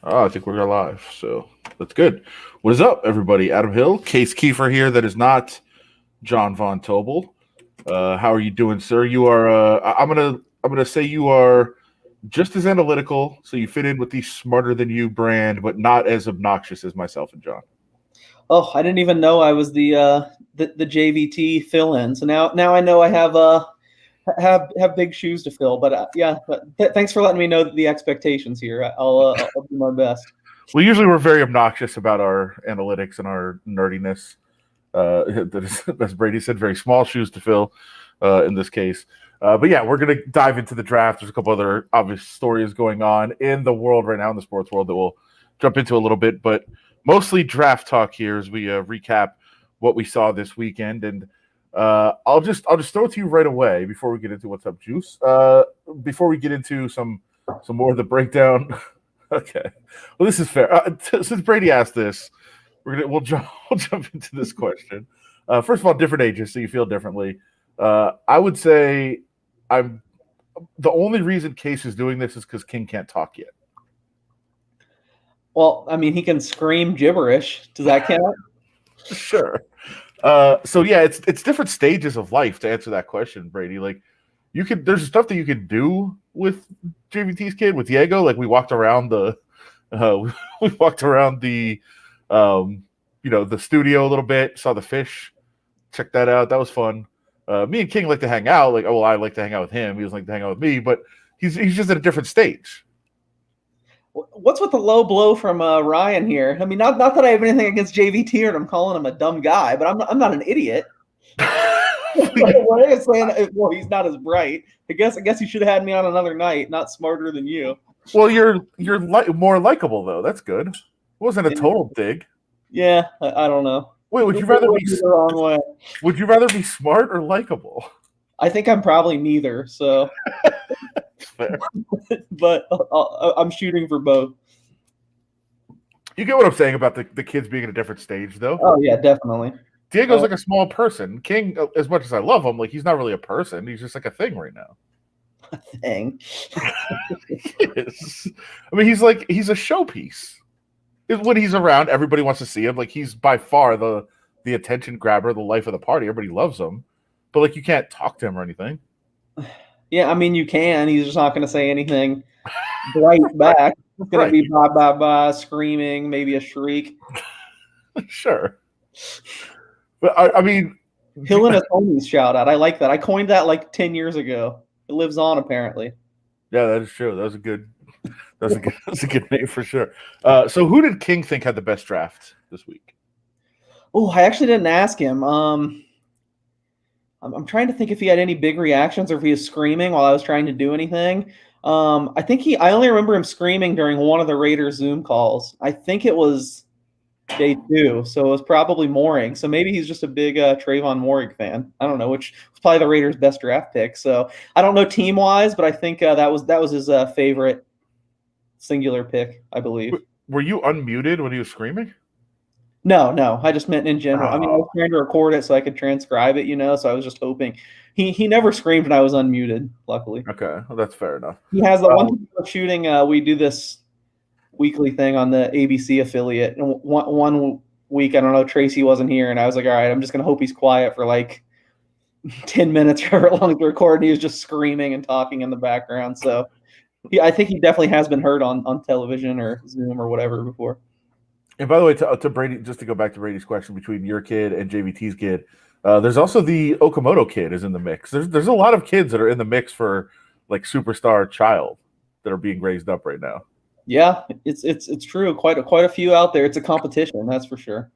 Oh, I think we're live, so that's good. What is up, everybody? Adam Hill, Case Kiefer here. That is not John Von Tobel. How are you doing, sir? You are. I'm gonna say you are just as analytical, so you fit in with the smarter than you brand, but not as obnoxious as myself and John. Oh, I didn't even know I was the JVT fill-in. So now I know I have big shoes to fill. But yeah, thanks for letting me know the expectations here. I'll do my best. We usually we're very obnoxious about our analytics and our nerdiness. As Brady said, very small shoes to fill in this case. But yeah, we're going to dive into the draft. There's a couple other obvious stories going on in the world right now, in the sports world, that we'll jump into a little bit. But mostly draft talk here as we recap what we saw this weekend. And I'll just throw it to you right away before we get into what's up, Juice. Before we get into some more of the breakdown. Okay, well, this is fair. Since Brady asked this, we'll jump into this question. First of all, different ages, so you feel differently. I would say I'm the only reason Case is doing this is because King can't talk yet. Well, I mean, he can scream gibberish. Does that count? Sure. So yeah, it's different stages of life to answer that question, Brady. Like there's stuff that you can do with JVT's kid with Diego. Like we walked around the the studio a little bit, saw the fish, checked that out. That was fun. Me and King like to hang out. Like, I like to hang out with him. He doesn't like to hang out with me, but he's just at a different stage. What's with the low blow from Ryan here? I mean, not that I have anything against JVT or I'm calling him a dumb guy, but I'm not an idiot. Well, he's not as bright. I guess he should have had me on another night. Not smarter than you. Well, you're more likable though. That's good. It wasn't a total dig. Yeah, I don't know. Wait, would you rather be the wrong way? Would you rather be smart or likable? I think I'm probably neither. So, but I'm shooting for both. You get what I'm saying about the kids being at a different stage, though. Oh yeah, definitely. Diego's like a small person. King, as much as I love him, like he's not really a person. He's just like a thing right now. A thing. Yes. I mean, he's a showpiece. When he's around, everybody wants to see him. Like he's by far the attention grabber, the life of the party. Everybody loves him, but like you can't talk to him or anything. Yeah, I mean you can. He's just not going to say anything bright back. It's going to be blah blah blah, screaming, maybe a shriek. Sure, but I mean, Hill and his homies shout out. I like that. I coined that like 10 years ago. It lives on apparently. Yeah, that is true. That was a good. That's a good name for sure. So who did King think had the best draft this week? Oh, I actually didn't ask him. I'm trying to think if he had any big reactions or if he was screaming while I was trying to do anything. I only remember him screaming during one of the Raiders Zoom calls. I think it was day 2, so it was probably Mooring. So maybe he's just a big Trayvon Mooring fan. I don't know, which was probably the Raiders' best draft pick. So I don't know team-wise, but I think that was his favorite singular pick, I believe. Were you unmuted when he was screaming? No. I just meant in general. I mean, I was trying to record it so I could transcribe it, so I was just hoping. He never screamed when I was unmuted, luckily. Okay, well, that's fair enough. He has the one shooting. We do this weekly thing on the ABC affiliate. And one week, I don't know, Tracy wasn't here, and I was like, all right, I'm just going to hope he's quiet for like 10 minutes or however long to record, and he was just screaming and talking in the background. So I think he definitely has been heard on television or Zoom or whatever before. And by the way, to Brady, just to go back to Brady's question between your kid and JVT's kid, there's also the Okamoto kid is in the mix. There's a lot of kids that are in the mix for like superstar child that are being raised up right now. Yeah, it's true. Quite a few out there. It's a competition, that's for sure.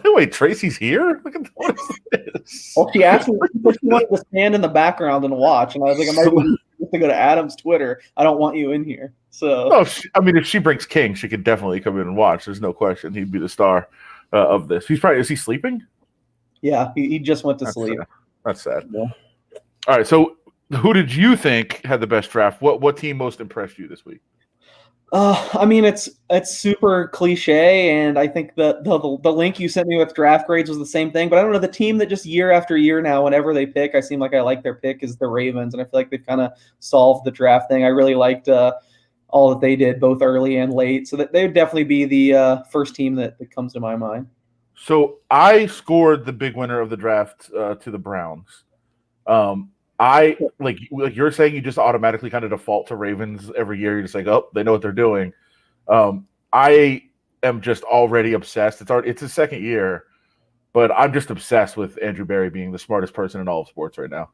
Wait, Tracy's here? Look at what is this? Well, she asked me if she wanted to stand in the background and watch, and I was like, I might have to go to Adam's Twitter. I don't want you in here. So, no, if she brings King, she could definitely come in and watch. There's no question. He'd be the star of this. Is he sleeping? Yeah, he just went to sleep. That's sad. Yeah. All right, so who did you think had the best draft? What team most impressed you this week? I mean, it's super cliche, and I think the link you sent me with draft grades was the same thing. But I don't know, the team that just year after year now, whenever they pick, I seem like I like their pick is the Ravens, and I feel like they've kind of solved the draft thing. I really liked all that they did, both early and late. So that they would definitely be the first team that comes to my mind. So I scored the big winner of the draft to the Browns. I like you're saying you just automatically kind of default to Ravens every year. You're just like, oh, they know what they're doing. I am just already obsessed. It's his second year, but I'm just obsessed with Andrew Berry being the smartest person in all of sports right now.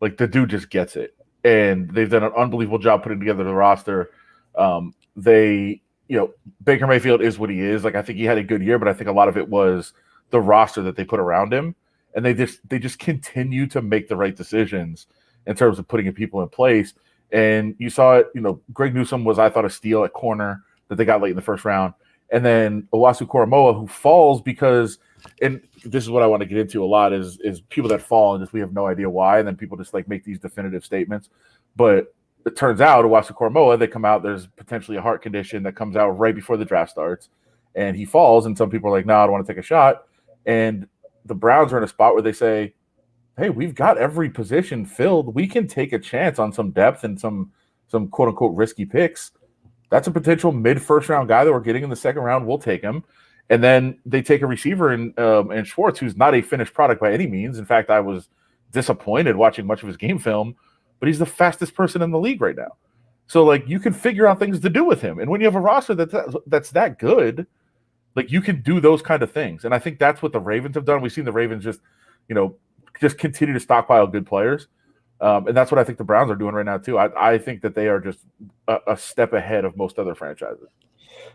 Like the dude just gets it, and they've done an unbelievable job putting together the roster. Baker Mayfield is what he is. Like I think he had a good year, but I think a lot of it was the roster that they put around him, and they just continue to make the right decisions in terms of putting people in place. And you saw it. Greg Newsome was, I thought, a steal at corner that they got late in the first round, and then Owasu Koromoa, who falls because, and this is what I want to get into a lot is people that fall and just we have no idea why, and then people just like make these definitive statements, but it turns out Owasu Koromoa, they come out, there's potentially a heart condition that comes out right before the draft starts, and he falls, and some people are like, no, I don't want to take a shot. And the Browns are in a spot where they say, hey, we've got every position filled. We can take a chance on some depth and some quote unquote risky picks. That's a potential mid-first round guy that we're getting in the second round. We'll take him. And then they take a receiver in Schwartz, who's not a finished product by any means. In fact, I was disappointed watching much of his game film, but he's the fastest person in the league right now. So, like, you can figure out things to do with him. And when you have a roster that's that good, like, you can do those kind of things. And I think that's what the Ravens have done. We've seen the Ravens just continue to stockpile good players. And that's what I think the Browns are doing right now, too. I think that they are just a step ahead of most other franchises.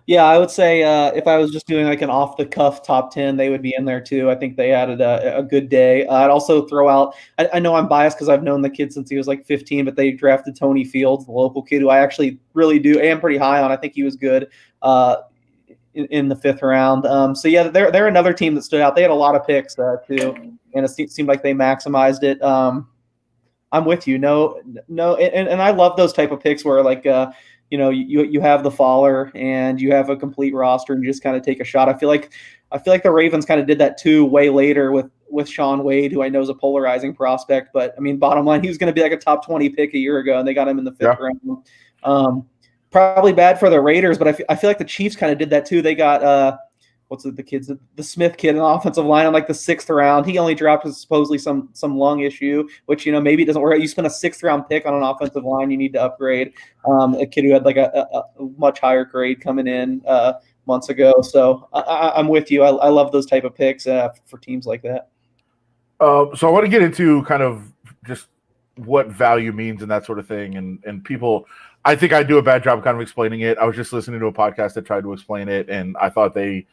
Yeah, I would say if I was just doing like an off-the-cuff top 10, they would be in there too. I think they had a good day. I'd also throw out – I know I'm biased because I've known the kid since he was like 15, but they drafted Tony Fields, the local kid who I actually really am pretty high on. I think he was good in the fifth round. So, yeah, they're another team that stood out. They had a lot of picks too, and it seemed like they maximized it. I'm with you. No, and I love those type of picks where like you have the faller and you have a complete roster and you just kind of take a shot. I feel like the Ravens kind of did that too way later with Sean Wade, who I know is a polarizing prospect, but I mean, bottom line, he was going to be like a top 20 pick a year ago and they got him in the fifth round. Probably bad for the Raiders, but I feel like the Chiefs kind of did that too. They got the Smith kid in the offensive line in like the sixth round. He only dropped supposedly some lung issue, which maybe it doesn't work. You spend a sixth round pick on an offensive line, you need to upgrade. A kid who had like a much higher grade coming in months ago. So I'm with you. I love those type of picks for teams like that. So I want to get into kind of just what value means and that sort of thing, and people. I think I do a bad job kind of explaining it. I was just listening to a podcast that tried to explain it, and I thought they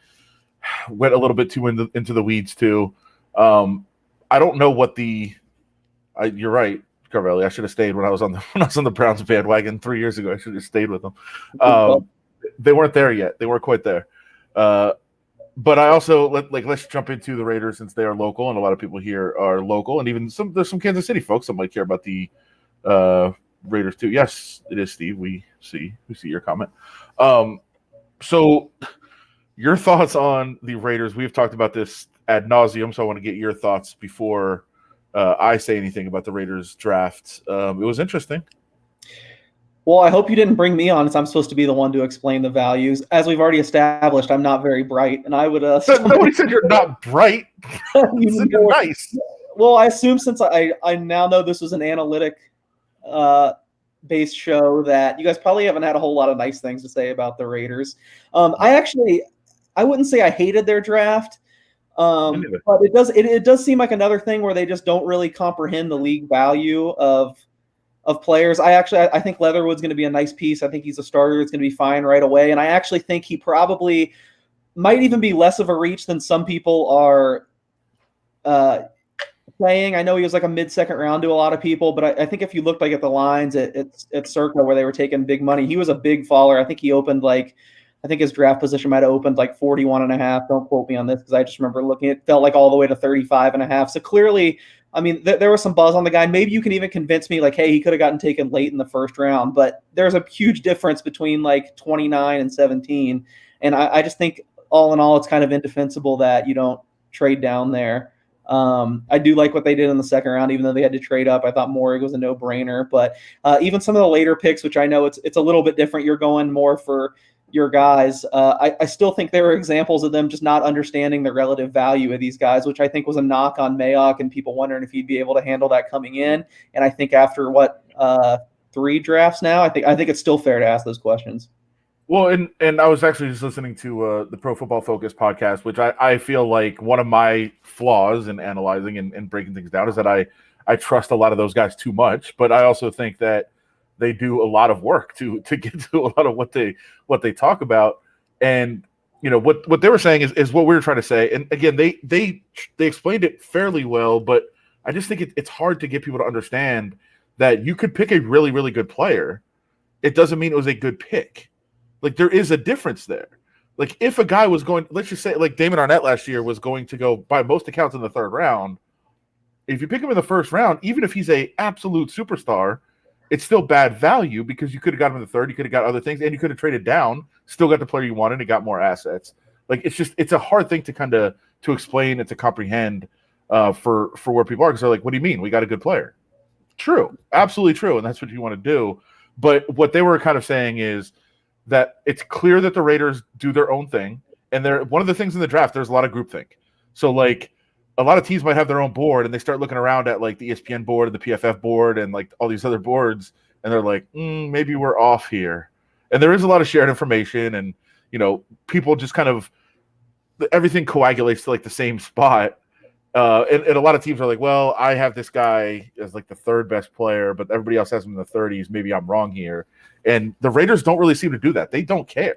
went a little bit too into the weeds too. I don't know what you're right, Carvelli. I should have stayed when I was on the Browns bandwagon 3 years ago. I should have stayed with them. They weren't there yet. They weren't quite there. But I also let's jump into the Raiders since they are local, and a lot of people here are local, and even there's some Kansas City folks that might care about the Raiders too. Yes, it is, Steve. We see your comment. So your thoughts on the Raiders? We've talked about this ad nauseum, so I want to get your thoughts before I say anything about the Raiders draft. It was interesting. Well, I hope you didn't bring me on, as I'm supposed to be the one to explain the values. As we've already established, I'm not very bright, and I would. Nobody said you're not bright. You're nice. Well, I assume since I now know this was an analytic based show that you guys probably haven't had a whole lot of nice things to say about the Raiders. I wouldn't say I hated their draft, but it does seem like another thing where they just don't really comprehend the league value of players. I think Leatherwood's going to be a nice piece. I think he's a starter. It's going to be fine right away, and I actually think he probably might even be less of a reach than some people are playing. I know he was like a mid-second round to a lot of people, but I think if you looked like at the lines at Circa where they were taking big money, he was a big faller. I think he opened I think his draft position might have opened like 41.5. Don't quote me on this because I just remember looking. It felt like all the way to 35.5. So clearly, I mean, there was some buzz on the guy. Maybe you can even convince me like, hey, he could have gotten taken late in the first round. But there's a huge difference between like 29 and 17. And I just think all in all, it's kind of indefensible that you don't trade down there. I do like what they did in the second round, even though they had to trade up. I thought Morig was a no-brainer, but even some of the later picks, which I know it's a little bit different. You're going more for your guys. I still think there were examples of them just not understanding the relative value of these guys, which I think was a knock on Mayock and people wondering if he'd be able to handle that coming in. And I think after what 3 drafts now, I think it's still fair to ask those questions. Well, and I was actually just listening to the Pro Football Focus podcast, which I feel like one of my flaws in analyzing and breaking things down is that I trust a lot of those guys too much, but I also think that they do a lot of work to get to a lot of what they talk about. And what they were saying is what we were trying to say. And again, they explained it fairly well, but I just think it's hard to get people to understand that you could pick a really, really good player. It doesn't mean it was a good pick. Like, there is a difference there. Like, if a guy was going, let's just say, like Damon Arnett last year was going to go, by most accounts, in the third round. If you pick him in the first round, even if he's a absolute superstar, it's still bad value because you could have got him in the third, you could have got other things, and you could have traded down, still got the player you wanted, and got more assets. Like, it's a hard thing to explain and to comprehend for where people are, because they're like, what do you mean? We got a good player. True. Absolutely true. And that's what you want to do. But what they were kind of saying is that it's clear that the Raiders do their own thing. And one of the things in the draft, there's a lot of groupthink. So, like, a lot of teams might have their own board, and they start looking around at, like, the ESPN board and the PFF board and, like, all these other boards, and they're like, maybe we're off here. And there is a lot of shared information, and, people just kind of – everything coagulates to, like, the same spot. And a lot of teams are like, well, I have this guy as, like, the third best player, but everybody else has him in the 30s. Maybe I'm wrong here. And the Raiders don't really seem to do that. They don't care.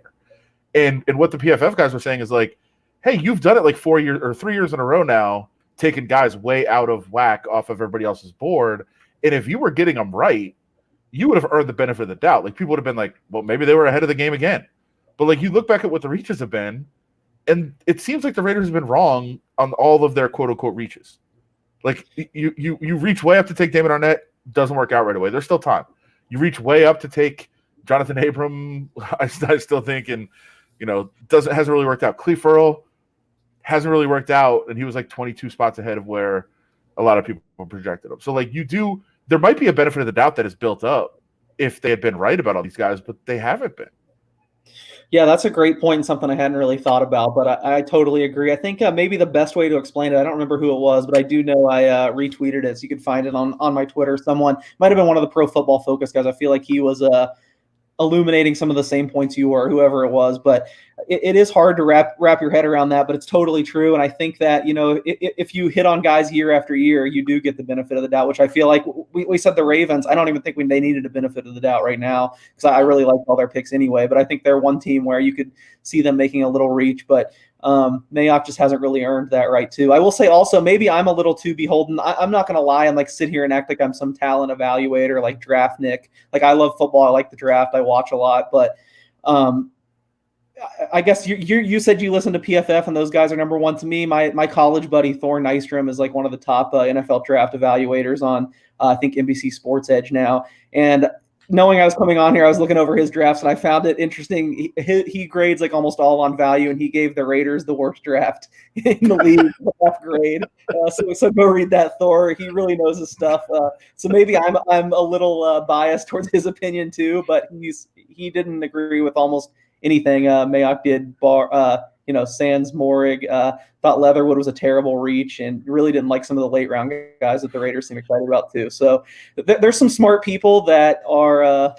And what the PFF guys were saying is like, hey, you've done it like 4 years or 3 years in a row now, taking guys way out of whack off of everybody else's board. And if you were getting them right, you would have earned the benefit of the doubt. Like, people would have been like, well, maybe they were ahead of the game again. But, like, you look back at what the reaches have been, and it seems like the Raiders have been wrong on all of their quote-unquote reaches. Like, you reach way up to take Damon Arnett, doesn't work out right away. There's still time. You reach way up to take Jonathan Abram, I still think, and, hasn't really worked out. Cleve Ferrell hasn't really worked out, and he was like 22 spots ahead of where a lot of people projected him. So, like, there might be a benefit of the doubt that is built up if they had been right about all these guys, but they haven't been. Yeah, that's a great point and something I hadn't really thought about, but I totally agree. I think maybe the best way to explain it, I don't remember who it was, but I do know I retweeted it, so you can find it on my Twitter. Someone might have been one of the Pro Football Focus guys. I feel like he was illuminating some of the same points you were, whoever it was, but it is hard to wrap your head around that, but it's totally true. And I think that, if you hit on guys year after year, you do get the benefit of the doubt, which I feel like we said the Ravens, I don't even think they needed a benefit of the doubt right now, because I really like all their picks anyway, but I think they're one team where you could see them making a little reach, but Mayock just hasn't really earned that right too. I will say also, maybe I'm a little too beholden. I'm not going to lie and like sit here and act like I'm some talent evaluator, like Draft Nick. Like, I love football. I like the draft. I watch a lot, but I guess you said you listen to PFF and those guys are number one. To me, my college buddy Thor Nystrom is like one of the top NFL draft evaluators on I think NBC Sports Edge now. And knowing I was coming on here, I was looking over his drafts and I found it interesting. He grades like almost all on value, and he gave the Raiders the worst draft in the league, half grade. So go read that, Thor. He really knows his stuff. So maybe I'm a little biased towards his opinion too, but he didn't agree with almost anything Mayock did. Sans Morig, thought Leatherwood was a terrible reach, and really didn't like some of the late round guys that the Raiders seem excited about too. So there's some smart people that are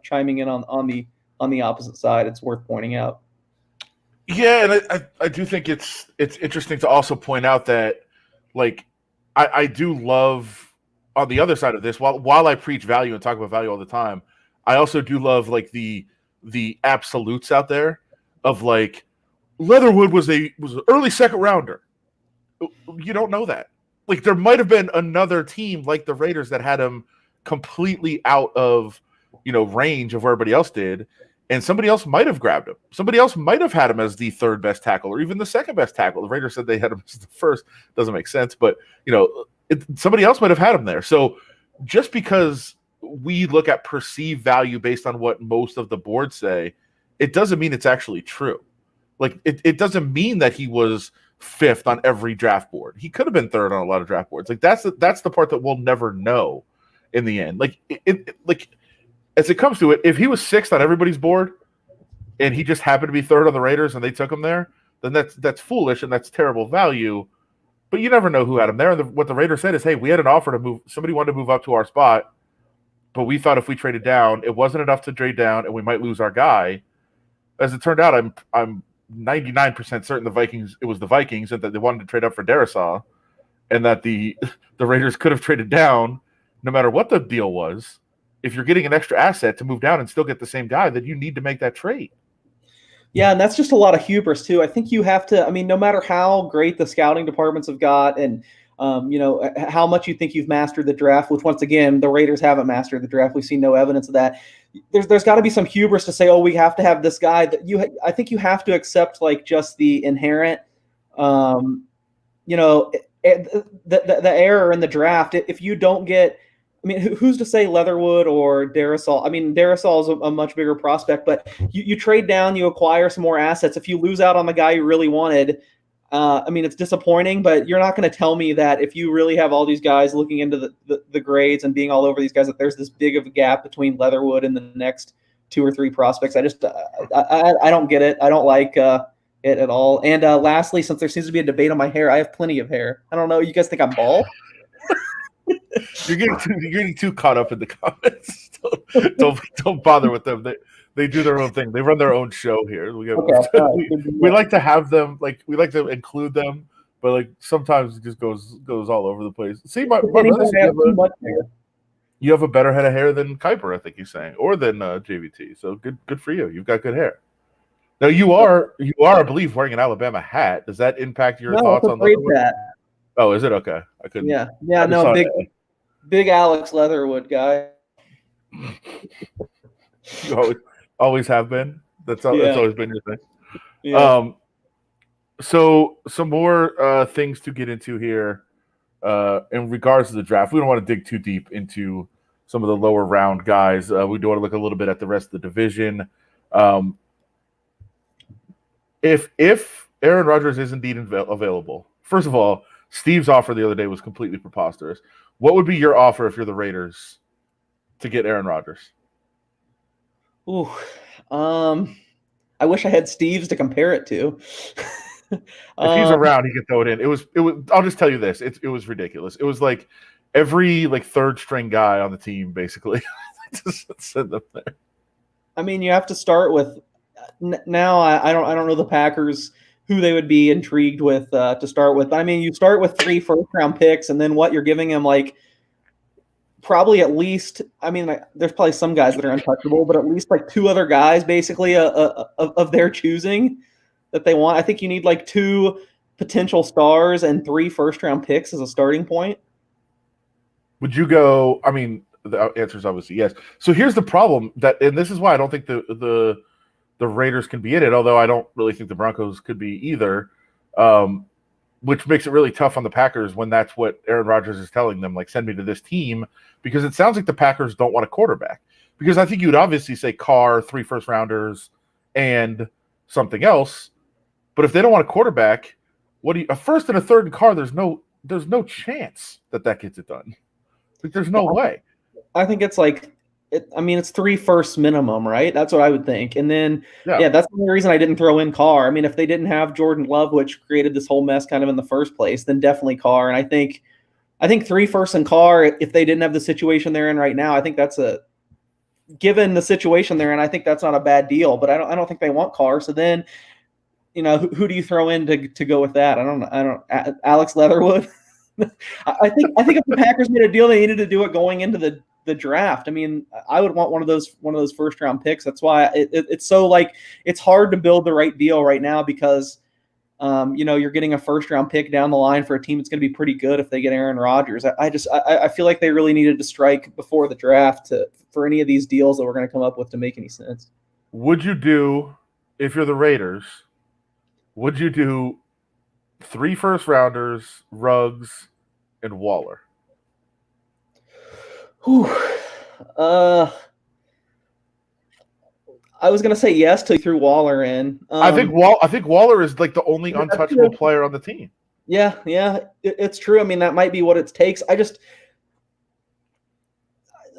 chiming in on the opposite side. It's worth pointing out. Yeah, and I do think it's interesting to also point out that, like, I do love on the other side of this, while I preach value and talk about value all the time, I also do love like the absolutes out there of like Leatherwood was an early second rounder. You don't know that. Like, there might have been another team like the Raiders that had him completely out of, range of where everybody else did, and somebody else might have grabbed him. Somebody else might have had him as the third best tackle or even the second best tackle. The Raiders said they had him as the first. Doesn't make sense, but somebody else might have had him there. So just because we look at perceived value based on what most of the boards say, it doesn't mean it's actually true. Like, it doesn't mean that he was fifth on every draft board. He could have been third on a lot of draft boards. Like that's the part that we'll never know in the end. Like like as it comes to it, if he was sixth on everybody's board and he just happened to be third on the Raiders and they took him there, then that's foolish and that's terrible value. But you never know who had him there. And what the Raiders said is, hey, we had an offer to move. Somebody wanted to move up to our spot, but we thought if we traded down, it wasn't enough to trade down, and we might lose our guy. As it turned out, I'm 99% certain it was the Vikings, and that they wanted to trade up for Darisaw, and that the Raiders could have traded down no matter what the deal was. If you're getting an extra asset to move down and still get the same guy, then you need to make that trade. Yeah, and that's just a lot of hubris too. I think you have to. I mean, no matter how great the scouting departments have got, and how much you think you've mastered the draft, which once again the Raiders haven't mastered the draft. We've seen no evidence of that. There's got to be some hubris to say, oh, we have to have this guy. I think you have to accept like just the inherent, the error in the draft. If you don't get, I mean, who's to say Leatherwood or Darisaw? I mean, Darisaw is a much bigger prospect, but you trade down, you acquire some more assets. If you lose out on the guy you really wanted, I mean, it's disappointing, but you're not going to tell me that if you really have all these guys looking into the grades and being all over these guys, that there's this big of a gap between Leatherwood and the next 2 or 3 prospects. I just, I don't get it. I don't like it at all. And lastly, since there seems to be a debate on my hair, I have plenty of hair. I don't know. You guys think I'm bald? You're getting too caught up in the comments. Don't bother with them. They do their own thing. They run their own show here. We like to have them, like we like to include them, but like sometimes it just goes all over the place. See, my brother, you have a better head of hair than Kuiper, I think he's saying, or than JVT. So good for you. You've got good hair. Now you are, I believe, wearing an Alabama hat. Does that impact your thoughts on that? Oh, is it okay? I couldn't. Yeah. No, big Alex Leatherwood guy. You always have been. That's always been your thing. Yeah. So some more things to get into here in regards to the draft. We don't want to dig too deep into some of the lower round guys. We do want to look a little bit at the rest of the division. If Aaron Rodgers is indeed available, first of all, Steve's offer the other day was completely preposterous. What would be your offer if you're the Raiders to get Aaron Rodgers? Ooh, I wish I had Steve's to compare it to. If he's around, he could throw it in. It was. I'll just tell you this. It was ridiculous. It was like every third string guy on the team basically just send them there. I mean, you have to start with. Now I don't know the Packers who they would be intrigued with to start with. I mean, you start with 3 first-round picks, and then what you're giving him, like probably at least. I mean, there's probably some guys that are untouchable, but at least 2 other guys, basically, of their choosing that they want. I think you need 2 potential stars and 3 first-round picks as a starting point. Would you go? I mean, the answer is obviously yes. So here's the problem and this is why I don't think the Raiders can be in it, although I don't really think the Broncos could be either, which makes it really tough on the Packers when that's what Aaron Rodgers is telling them, send me to this team, because it sounds like the Packers don't want a quarterback. Because I think you'd obviously say Carr, 3 first-rounders, and something else. But if they don't want a quarterback, a first and a third in Carr, there's no chance that gets it done. There's no way. I think it's it's 3 firsts minimum, right? That's what I would think. And then, that's the only reason I didn't throw in Carr. I mean, if they didn't have Jordan Love, which created this whole mess kind of in the first place, then definitely Carr. And I think 3 firsts in Carr, if they didn't have the situation they're in right now, I think that's given the situation they're in, I think that's not a bad deal. But I don't think they want Carr. So then, who do you throw in to go with that? I don't Alex Leatherwood. I think if the Packers made a deal, they needed to do it going into the draft. I mean, I would want one of those first round picks. That's why it's so it's hard to build the right deal right now, because you're getting a first round pick down the line for a team that's going to be pretty good if they get Aaron Rodgers. I feel like they really needed to strike before the draft for any of these deals that we're going to come up with to make any sense. Would you do, if you're the Raiders, would you do 3 first rounders, Ruggs, and Waller? Whew. I was gonna say yes till you threw Waller in. I think Waller is like the only untouchable player on the team. Yeah, it's true. I mean, that might be what it takes.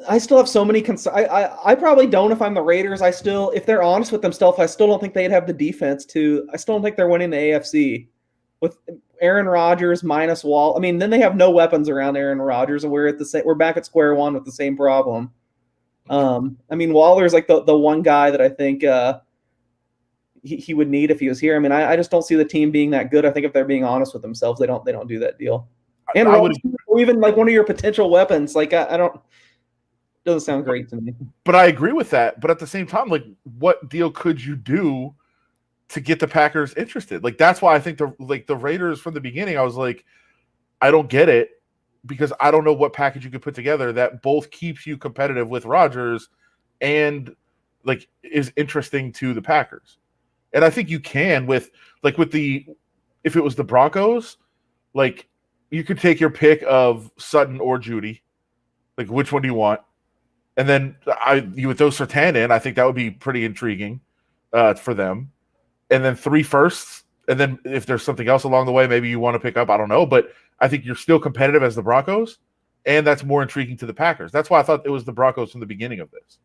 I still have so many concerns. I probably don't if I'm the Raiders. If they're honest with themselves, I still don't think they'd have the defense to. I still don't think they're winning the AFC with Aaron Rodgers minus Wall. I mean, then they have no weapons around Aaron Rodgers, and we're back at square one with the same problem. I mean, Waller's like the one guy that I think he would need if he was here. I mean, I just don't see the team being that good. I think if they're being honest with themselves, they don't do that deal. And or even like one of your potential weapons. Like I don't. Doesn't sound great to me. But I agree with that. But at the same time, like, what deal could you do to get the Packers interested? Like, that's why I think the Raiders from the beginning, I was like, I don't get it because I don't know what package you could put together that both keeps you competitive with Rodgers and like is interesting to the Packers. And I think you can if it was the Broncos, like you could take your pick of Sutton or Judy. Like, which one do you want? And then you would throw Surtain in. I think that would be pretty intriguing for them. And then 3 firsts. And then if there's something else along the way, maybe you want to pick up. I don't know. But I think you're still competitive as the Broncos. And that's more intriguing to the Packers. That's why I thought it was the Broncos from the beginning of this.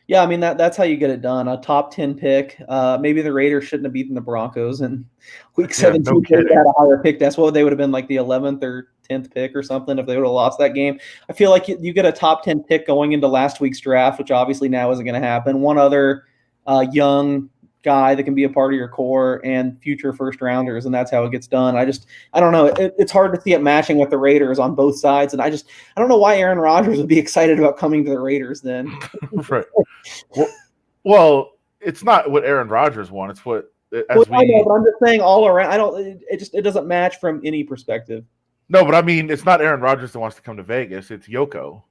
Yeah, I mean, that's how you get it done. A top 10 pick. Maybe the Raiders shouldn't have beaten the Broncos in week 17. They had a higher pick. That's what they would have been like the 11th or 10th pick or something if they would have lost that game. I feel like you get a top 10 pick going into last week's draft, which obviously now isn't going to happen. One other young guy that can be a part of your core and future first rounders, and that's how it gets done. I don't know. It's hard to see it matching with the Raiders on both sides, and I don't know why Aaron Rodgers would be excited about coming to the Raiders then. Right. Well, it's not what Aaron Rodgers wants. It's what I know, but I'm just saying all around. It doesn't match from any perspective. No, but I mean, it's not Aaron Rodgers that wants to come to Vegas. It's Yoko.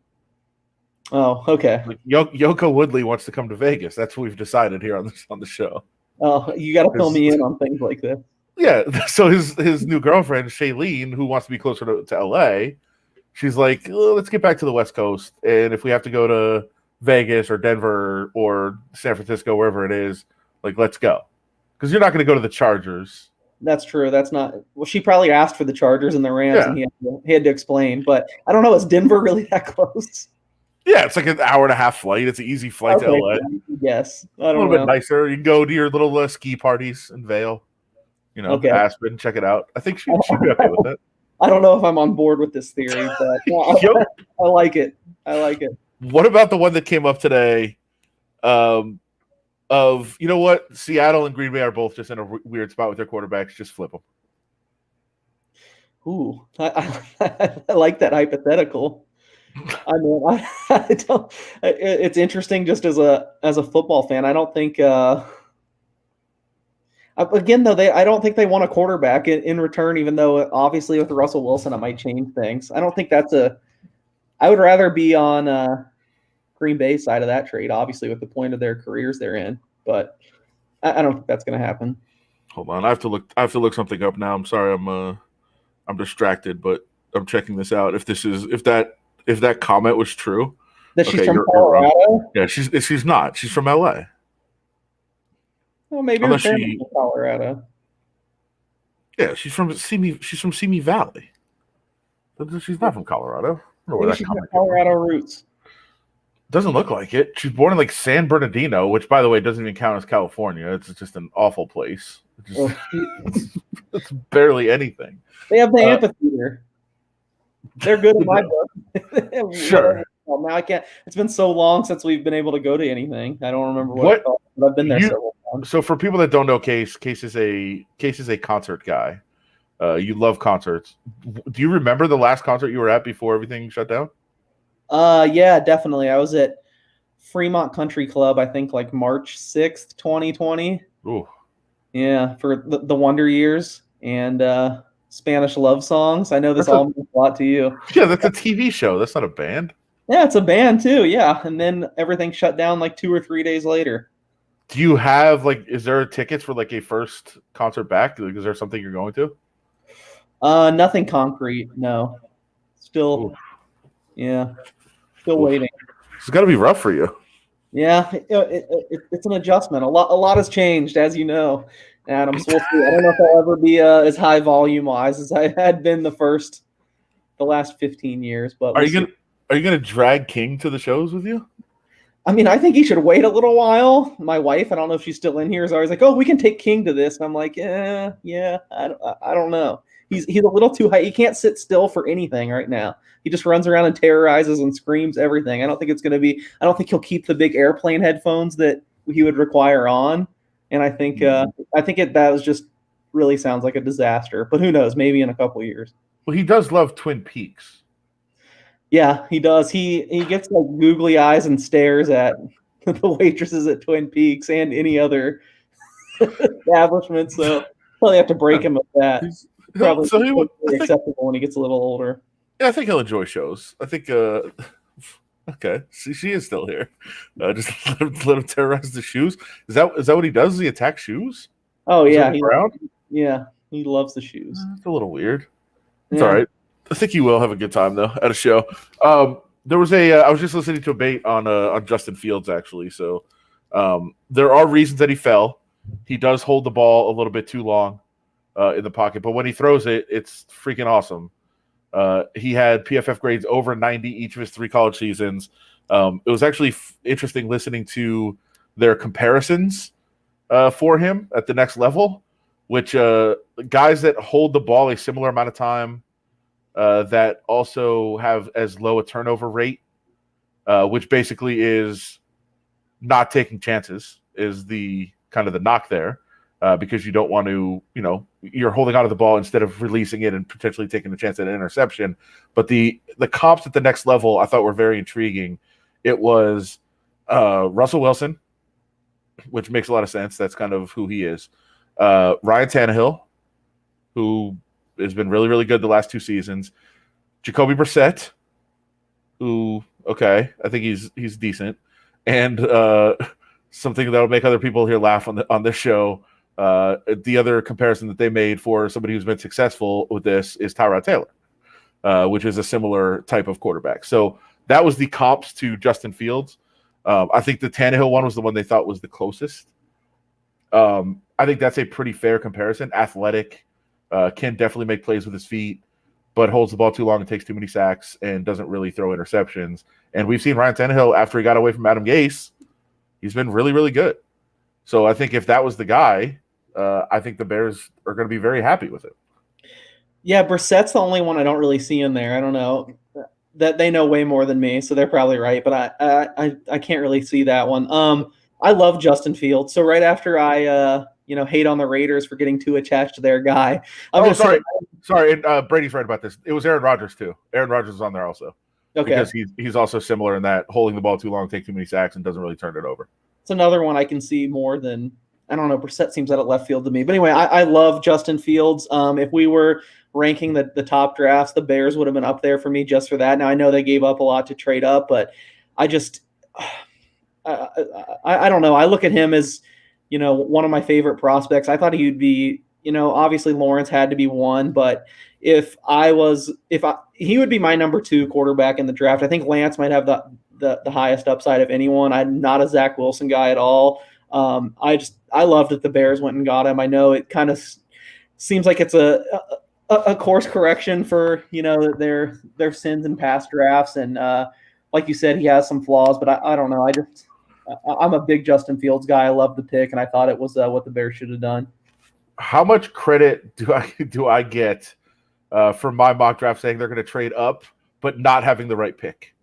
Oh, okay. Like, Yoko Woodley wants to come to Vegas. That's what we've decided here on the show. Oh, you got to fill me in on things like this. Yeah. So his new girlfriend, Shailene, who wants to be closer to LA, she's like, let's get back to the West Coast. And if we have to go to Vegas or Denver or San Francisco, wherever it is, like, let's go. Because you're not going to go to the Chargers. That's true. That's not. Well, she probably asked for the Chargers and the Rams, and he had to explain. But I don't know. Is Denver really that close? Yeah, it's like an hour and a half flight. It's an easy flight to LA. Yes, a little bit nicer. You can go to your little ski parties in Vail. Aspen. Check it out. I think she'd be okay with that. I don't know if I'm on board with this theory, but I like it. I like it. What about the one that came up today? Of you know what, Seattle and Green Bay are both just in a weird spot with their quarterbacks. Just flip them. Ooh, I like that hypothetical. I mean, I don't. It's interesting just as a football fan. I don't think. Again, though, I don't think they want a quarterback in return. Even though obviously with Russell Wilson, it might change things. I don't think that's I would rather be on Green Bay side of that trade, obviously with the point of their careers they're in, but I don't think that's going to happen. Hold on, I have to look something up now. I'm sorry, I'm distracted, but I'm checking this out. If that comment was true, that she's from Colorado. Yeah, she's not. She's from LA. Well, maybe her family's from Colorado. Yeah, she's from Simi Valley. She's not from Colorado. I don't know where she's got Colorado roots. Doesn't look like it. She's born in like San Bernardino, which, by the way, doesn't even count as California. It's just an awful place. It's barely anything. They have the amphitheater. They're good in my book. Sure. Well, now I can't. It's been so long since we've been able to go to anything. I don't remember what I thought, but I've been there several times. So for people that don't know, Case is a concert guy. You love concerts. Do you remember the last concert you were at before everything shut down? Yeah, definitely. I was at Fremont Country Club, I think like March 6th, 2020. Ooh. Yeah, for the Wonder Years and Spanish love songs. I know this all means a lot to you. Yeah, that's a TV show. That's not a band. Yeah, it's a band too. Yeah, and then everything shut down like 2 or 3 days later. Do you have is there tickets for like a first concert back? Like, is there something you're going to? Nothing concrete. No. Still. Ooh. Yeah. Still waiting. It's got to be rough for you. Yeah, it's an adjustment. A lot has changed, as you know, Adam. So we'll see. I don't know if I'll ever be as high volume wise as I had been the last 15 years, but Are we'll you see. gonna drag King to the shows with you? I mean, I think he should wait a little while. My wife, I don't know if she's still in here, is always like, "Oh, we can take King to this," and I'm like, yeah, I don't know. He's a little too high. He can't sit still for anything right now. He just runs around and terrorizes and screams everything. I don't think it's going to be. I don't think he'll keep the big airplane headphones that he would require on. And I think that was just really sounds like a disaster. But who knows? Maybe in a couple years. Well, he does love Twin Peaks. Yeah, he does. He gets like googly eyes and stares at the waitresses at Twin Peaks and any other establishment. So probably have to break him of that. He's, Probably so he would. acceptable when he gets a little older. Yeah, I think he'll enjoy shows. I think. Okay, she is still here. Just let him terrorize the shoes. Is that what he does? Does he attack shoes? Oh Is yeah, he loves the shoes. It's a little weird. It's Yeah. all right. I think he will have a good time though at a show. There was I was just listening to a debate on Justin Fields actually. So there are reasons that he fell. He does hold the ball a little bit too long in the pocket, but when he throws it, it's freaking awesome. He had PFF grades over 90 each of his 3 college seasons. It was actually interesting listening to their comparisons for him at the next level, which guys that hold the ball a similar amount of time that also have as low a turnover rate, which basically is not taking chances, is the kind of the knock there. Because you don't want to, you're holding onto the ball instead of releasing it and potentially taking a chance at an interception. But the comps at the next level I thought were very intriguing. It was Russell Wilson, which makes a lot of sense. That's kind of who he is. Ryan Tannehill, who has been really, really good the last 2 seasons. Jacoby Brissett, who, okay, I think he's decent. And something that'll make other people here laugh on this show. The other comparison that they made for somebody who's been successful with this is Tyrod Taylor, which is a similar type of quarterback. So that was the comps to Justin Fields. I think the Tannehill one was the one they thought was the closest. I think that's a pretty fair comparison. Athletic, can definitely make plays with his feet, but holds the ball too long and takes too many sacks and doesn't really throw interceptions. And we've seen Ryan Tannehill, after he got away from Adam Gase, he's been really, really good. So I think if that was the guy, I think the Bears are going to be very happy with it. Yeah, Brissett's the only one I don't really see in there. I don't know that they know way more than me, so they're probably right. But I can't really see that one. I love Justin Fields. So right after I hate on the Raiders for getting too attached to their guy. Sorry. And Brady's right about this. It was Aaron Rodgers too. Aaron Rodgers is on there also. Okay. Because he's also similar in that holding the ball too long, take too many sacks, and doesn't really turn it over. It's another one I can see more than, I don't know, Brissett seems out of left field to me. But anyway, I love Justin Fields. If we were ranking the top drafts, the Bears would have been up there for me just for that. Now, I know they gave up a lot to trade up, but I just I don't know. I look at him as, one of my favorite prospects. I thought he would be, obviously Lawrence had to be one, but he would be my number 2 quarterback in the draft. I think Lance might have the highest upside of anyone. I'm not a Zach Wilson guy at all. I loved that the Bears went and got him. I know it kind of seems like it's a course correction for, their sins in past drafts. And like you said, he has some flaws, but I don't know. I'm a big Justin Fields guy. I love the pick, and I thought it was what the Bears should have done. How much credit do I get for my mock draft saying they're going to trade up, but not having the right pick?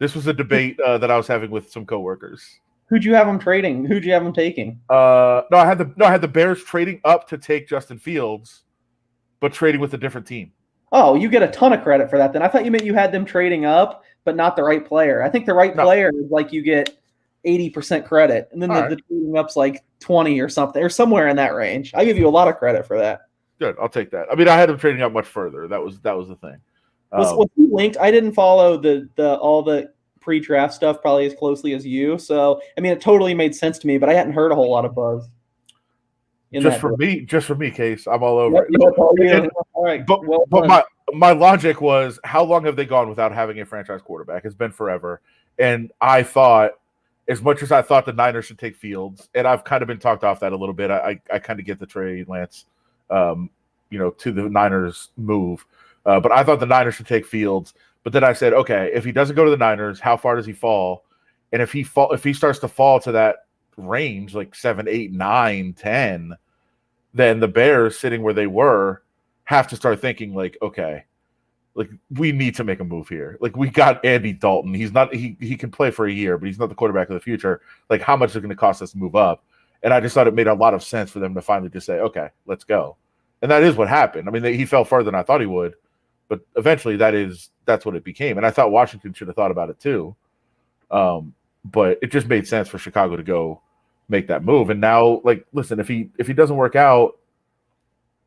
This was a debate that I was having with some coworkers. Who'd you have them trading? Who'd you have them taking? I had the Bears trading up to take Justin Fields, but trading with a different team. Oh, you get a ton of credit for that. Then I thought you meant you had them trading up, but not the right player. I think the right player is like you get 80% credit, and then the trading up's like 20 or something, or somewhere in that range. I give you a lot of credit for that. Good, I'll take that. I mean, I had them trading up much further. That was the thing. Was he linked? I didn't follow all the pre-draft stuff probably as closely as you. So I mean, it totally made sense to me, but I hadn't heard a whole lot of buzz. Just for me, Case, I'm all over it. All right, but my logic was, how long have they gone without having a franchise quarterback? It's been forever, and I thought as much as I thought the Niners should take Fields, and I've kind of been talked off that a little bit. I kind of get the Trey Lance, to the Niners move, but I thought the Niners should take Fields. But then I said, okay, if he doesn't go to the Niners, how far does he fall? And if he starts to fall to that range, like 7, 8, 9, 10, then the Bears, sitting where they were, have to start thinking like, okay, like we need to make a move here. Like we got Andy Dalton. He's not he can play for a year, but he's not the quarterback of the future. Like how much is it going to cost us to move up? And I just thought it made a lot of sense for them to finally just say, okay, let's go. And that is what happened. I mean, he fell further than I thought he would, but eventually that's what it became. And I thought Washington should have thought about it too. But it just made sense for Chicago to go make that move. And now, like, listen, if he doesn't work out,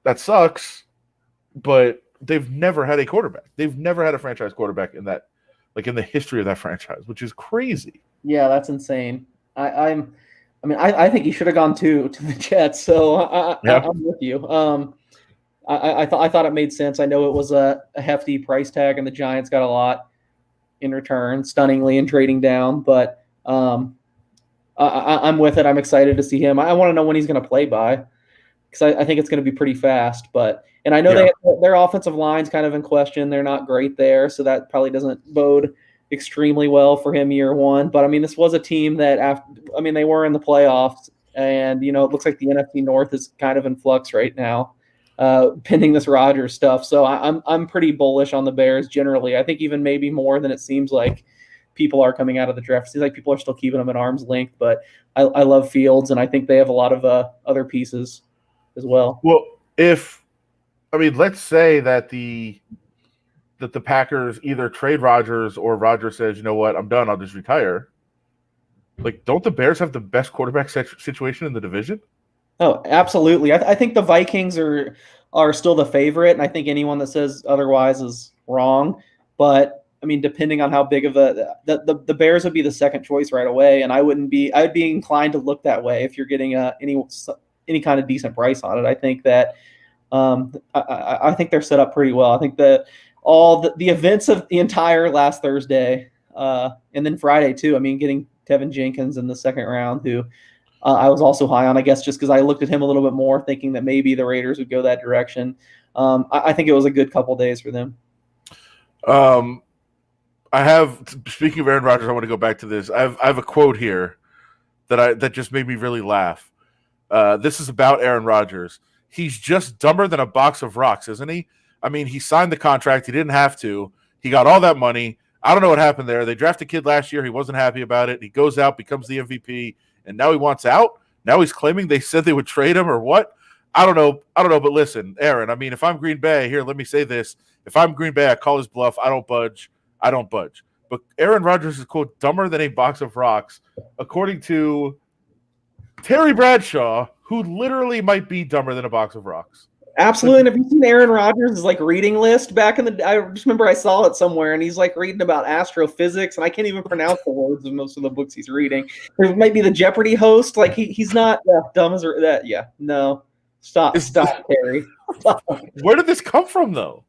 that sucks. But they've never had a quarterback. They've never had a franchise quarterback in that, like in the history of that franchise, which is crazy. Yeah, that's insane. I think he should have gone to the Jets. So I'm with you. I thought it made sense. I know it was a hefty price tag, and the Giants got a lot in return, stunningly, in trading down. But I'm with it. I'm excited to see him. I want to know when he's going to play by, because I think it's going to be pretty fast. And I know their offensive line's kind of in question. They're not great there, so that probably doesn't bode extremely well for him year one. But I mean, this was a team that they were in the playoffs, and it looks like the NFC North is kind of in flux right now, pending this Rodgers stuff. So I'm pretty bullish on the Bears generally. I think even maybe more than it seems like people are coming out of the draft. It seems like people are still keeping them at arm's length, but I love Fields, and I think they have a lot of other pieces as well. Well, let's say that the Packers either trade Rodgers or Rodgers says, you know what, I'm done, I'll just retire. Like, don't the Bears have the best quarterback situation in the division? Oh, absolutely. I think the Vikings are still the favorite, and I think anyone that says otherwise is wrong. But I mean, depending on how big of the Bears would be the second choice right away, and I'd be inclined to look that way if you're getting any kind of decent price on it. I think that I think they're set up pretty well. I think that all the events of the entire last Thursday, and then Friday too. I mean, getting Tevin Jenkins in the second round, who I was also high on, I guess, just because I looked at him a little bit more, thinking that maybe the Raiders would go that direction. I think it was a good couple days for them. Speaking of Aaron Rodgers, I want to go back to this. I have a quote here that just made me really laugh. This is about Aaron Rodgers. He's just dumber than a box of rocks, isn't he? I mean, he signed the contract. He didn't have to. He got all that money. I don't know what happened there. They drafted a kid last year. He wasn't happy about it. He goes out, becomes the MVP, and now he wants out? Now he's claiming they said they would trade him or what? I don't know. But listen, Aaron, I mean, if I'm Green Bay, here, let me say this. If I'm Green Bay, I call his bluff. I don't budge. But Aaron Rodgers is, quote, dumber than a box of rocks, according to Terry Bradshaw, who literally might be dumber than a box of rocks. Absolutely. And have you seen Aaron Rodgers' reading list back in the day? I just remember I saw it somewhere, and he's reading about astrophysics, and I can't even pronounce the words of most of the books he's reading. There might be the Jeopardy host. He's not dumb as that. Yeah, no. Stop, Terry. Stop. Where did this come from, though?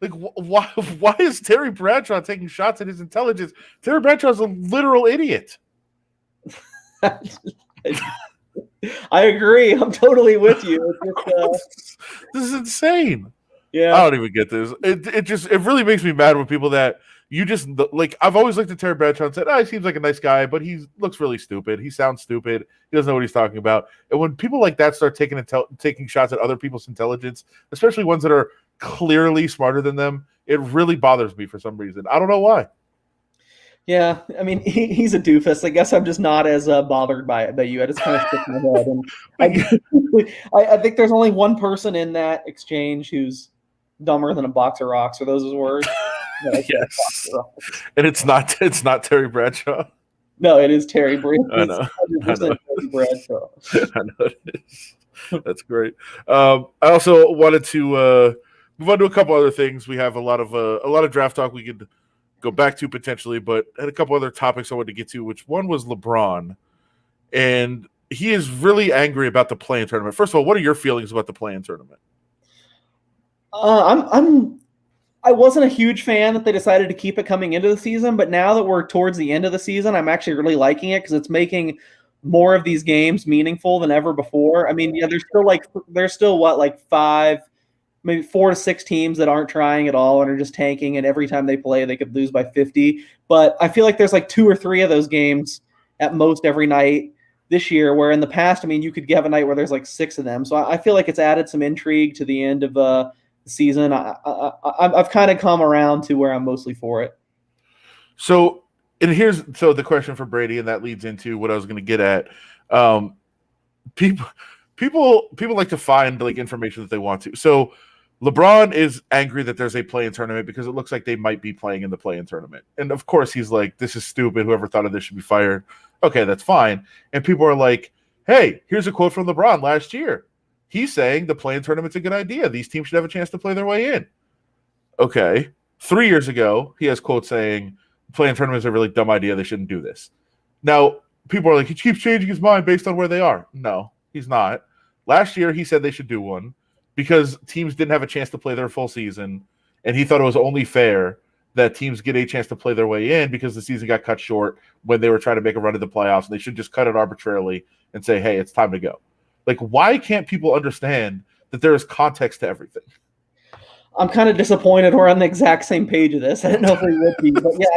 Like, why is Terry Bradshaw taking shots at his intelligence? Terry Bradshaw's a literal idiot. I agree. I'm totally with you. This is insane. Yeah, I don't even get this. It really makes me mad when people that you just like. I've always looked at Terry Bradshaw and said, he seems like a nice guy, but he looks really stupid. He sounds stupid. He doesn't know what he's talking about. And when people like that start taking shots at other people's intelligence, especially ones that are clearly smarter than them, it really bothers me for some reason. I don't know why. Yeah, I mean, he's a doofus. I guess I'm just not as bothered by it that you. I just kind of stick my head. And I think there's only one person in that exchange who's dumber than a box of rocks. Are those his words? Yes. And it's not Terry Bradshaw. No, it is Terry Bradshaw. I know. Terry Bradshaw. I know it is. That's great. I also wanted to move on to a couple other things. We have a lot of draft talk we could go back to potentially, but had a couple other topics I wanted to get to, which one was LeBron. And he is really angry about the play-in tournament. First of all, what are your feelings about the play-in tournament? I wasn't a huge fan that they decided to keep it coming into the season, but now that we're towards the end of the season, I'm actually really liking it because it's making more of these games meaningful than ever before. I mean, yeah, there's still what, like 5, maybe 4 to 6 teams that aren't trying at all and are just tanking, and every time they play, they could lose by 50. But I feel like there's like 2 or 3 of those games at most every night this year, where in the past, I mean, you could have a night where there's like 6 of them. So I feel like it's added some intrigue to the end of the season. I've kind of come around to where I'm mostly for it. So, and here's the question for Brady, and that leads into what I was going to get at. People like to find like information that they want to. So LeBron is angry that there's a play-in tournament because it looks like they might be playing in the play-in tournament. And of course he's like, this is stupid. Whoever thought of this should be fired. Okay, that's fine. And people are like, hey, here's a quote from LeBron last year. He's saying the play-in tournament's a good idea. These teams should have a chance to play their way in. Okay. 3 years ago, he has quotes saying play-in tournament is a really dumb idea. They shouldn't do this. Now, people are like, he keeps changing his mind based on where they are. No, he's not. Last year, he said they should do one because teams didn't have a chance to play their full season, and he thought it was only fair that teams get a chance to play their way in because the season got cut short when they were trying to make a run at the playoffs, and they should just cut it arbitrarily and say, hey, it's time to go. Like, why can't people understand that there is context to everything? I'm kind of disappointed we're on the exact same page of this. I didn't know if we would be, but yeah,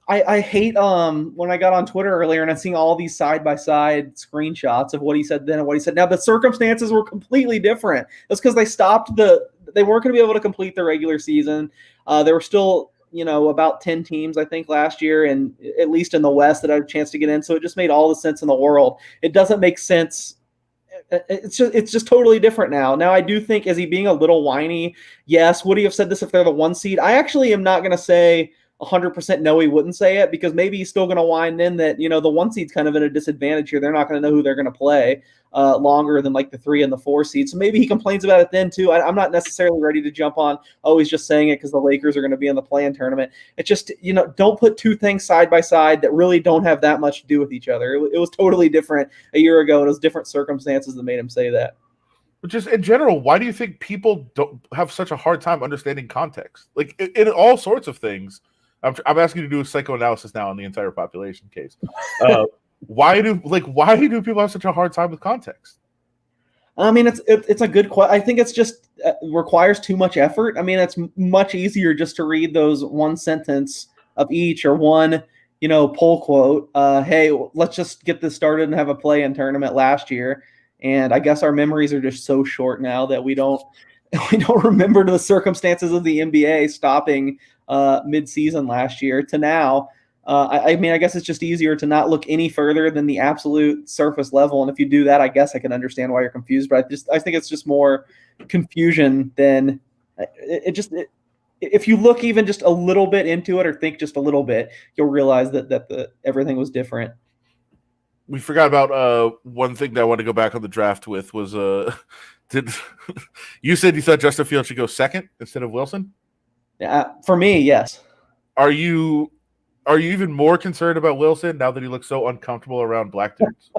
I hate when I got on Twitter earlier and I'm seeing all these side-by-side screenshots of what he said then and what he said now. The circumstances were completely different. That's because they weren't going to be able to complete the regular season. There were still, about 10 teams, I think, last year, and at least in the West that had a chance to get in. So it just made all the sense in the world. It doesn't make sense. It's just totally different now. Now, I do think, is he being a little whiny? Yes. Would he have said this if they're the 1 seed? I actually am not going to say 100% no, he wouldn't say it, because maybe he's still going to whine in that, the 1 seed's kind of in a disadvantage here. They're not going to know who they're going to play longer than like the 3 and the 4 seed. So maybe he complains about it then too. I'm not necessarily ready to jump on, oh, he's just saying it because the Lakers are going to be in the play-in tournament. It's just, don't put two things side by side that really don't have that much to do with each other. It was totally different a year ago, and it was different circumstances that made him say that. But just in general, why do you think people don't have such a hard time understanding context? Like in all sorts of things. I'm asking you to do a psychoanalysis now on the entire population case. Why do people have such a hard time with context? I mean, it's a good question. I think it's just requires too much effort. I mean, it's much easier just to read those one sentence of each or one, poll quote. Hey, let's just get this started and have a play-in tournament last year. And I guess our memories are just so short now that we don't remember the circumstances of the NBA stopping mid-season last year to now. I mean, I guess it's just easier to not look any further than the absolute surface level. And if you do that, I guess I can understand why you're confused. But I think it's just more confusion than if you look even just a little bit into it or think just a little bit, you'll realize that everything was different. We forgot about one thing that I want to go back on the draft with was you said you thought Justin Fields should go second instead of Wilson? For me, yes. Are you even more concerned about Wilson now that he looks so uncomfortable around black dudes?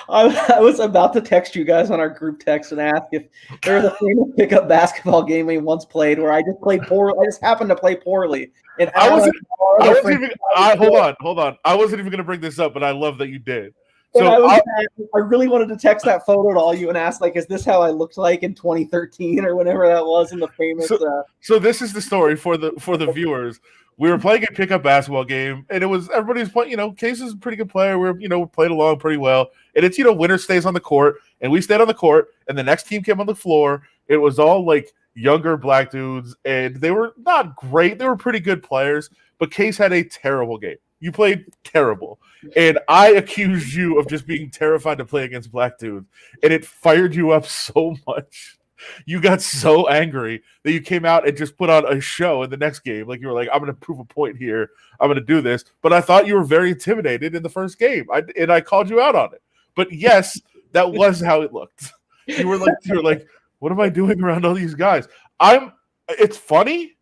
I was about to text you guys on our group text and ask if there was a famous pickup basketball game we once played where I just played poorly. I just happened to play poorly. And hold on. I wasn't even going to bring this up, but I love that you did. So I really wanted to text that photo to all you and ask, like, is this how I looked like in 2013 or whenever that was in the famous? So this is the story for the viewers. We were playing a pickup basketball game, and it was everybody's playing. Case is a pretty good player. We played along pretty well, and it's winner stays on the court, and we stayed on the court, and the next team came on the floor. It was all like younger black dudes, and they were not great. They were pretty good players, but Case had a terrible game. You played terrible. And I accused you of just being terrified to play against black dudes. And it fired you up so much. You got so angry that you came out and just put on a show in the next game. Like, you were like, I'm going to prove a point here. I'm going to do this. But I thought you were very intimidated in the first game. I called you out on it. But yes, that was how it looked. You were like, what am I doing around all these guys? It's funny,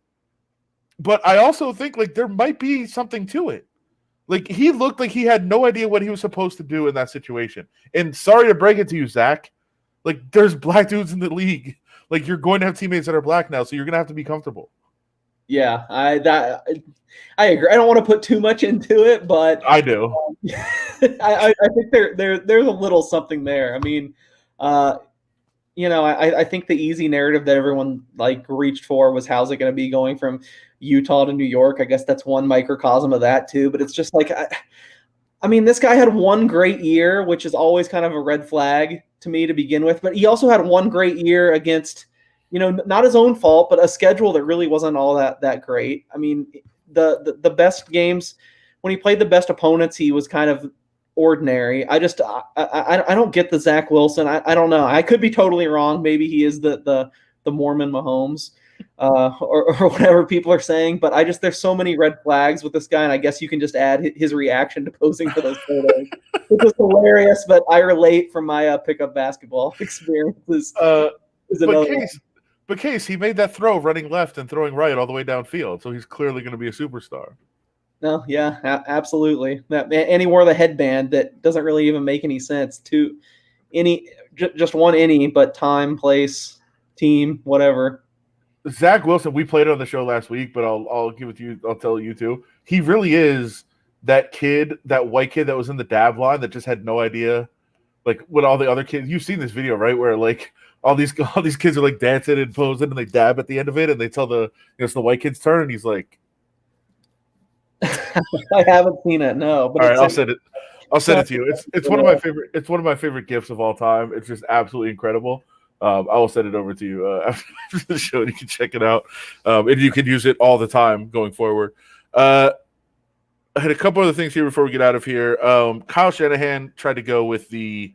but I also think like there might be something to it. Like, he looked like he had no idea what he was supposed to do in that situation. And sorry to break it to you, Zach. Like, there's black dudes in the league. Like, you're going to have teammates that are black now, so you're going to have to be comfortable. Yeah, I agree. I don't want to put too much into it, but I do. I think there's a little something there. I mean, I think the easy narrative that everyone like reached for was how's it going to be going from Utah to New York. I guess that's one microcosm of that too. But it's just like, I mean, this guy had one great year, which is always kind of a red flag to me to begin with. But he also had one great year against, not his own fault, but a schedule that really wasn't all that great. I mean, the best games when he played the best opponents, he was kind of ordinary. I don't get the Zach Wilson. I don't know. I could be totally wrong. Maybe he is the Mormon Mahomes, or whatever people are saying. But there's so many red flags with this guy, and I guess you can just add his reaction to posing for those photos. It was hilarious, but I relate from my pickup basketball experiences. But Case, he made that throw running left and throwing right all the way downfield, so he's clearly going to be a superstar. No, yeah, absolutely. And he wore the headband that doesn't really even make any sense to just one any, but time, place, team, whatever. Zach Wilson, we played it on the show last week, but I'll give it to you. I'll tell you too. He really is that kid, that white kid that was in the dab line that just had no idea, like what all the other kids. You've seen this video, right? Where like all these kids are like dancing and posing, and they dab at the end of it, and they tell it's the white kid's turn, and he's like, I haven't seen it, no. But all right, I'll send it. I'll send it to you. It's one of my favorite. It's one of my favorite gifts of all time. It's just absolutely incredible. I will send it over to you after the show, and you can check it out. And you can use it all the time going forward. I had a couple other things here before we get out of here. Kyle Shanahan tried to go with the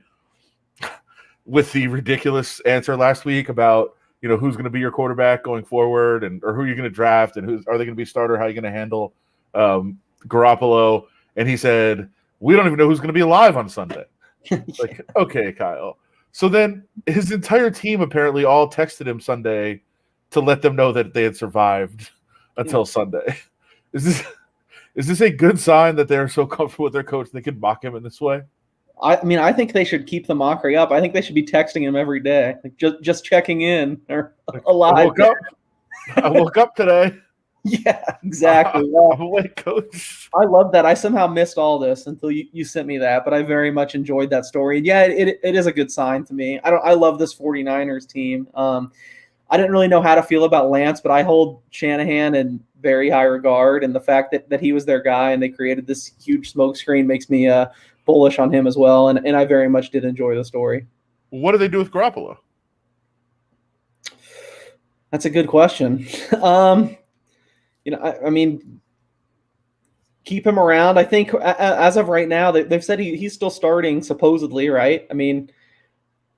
ridiculous answer last week about who's going to be your quarterback going forward, or who you're going to draft, and are they going to be starter? How are you going to handle Garoppolo? And he said, we don't even know who's going to be alive on Sunday. Like, okay, Kyle. So then his entire team apparently all texted him Sunday to let them know that they had survived until Sunday. Is this a good sign that they're so comfortable with their coach they can mock him in this way? I mean, I think they should keep the mockery up. I think they should be texting him every day, like just checking in or alive. I woke up today. Yeah, exactly. I'm awake, coach. I love that. I somehow missed all this until you sent me that, but I very much enjoyed that story. And yeah, it is a good sign to me. I love this 49ers team. I didn't really know how to feel about Lance, but I hold Shanahan in very high regard, and the fact that he was their guy and they created this huge smokescreen makes me bullish on him as well. And I very much did enjoy the story. What do they do with Garoppolo? That's a good question. I mean, keep him around. I think as of right now, they've said he's still starting, supposedly, right? I mean,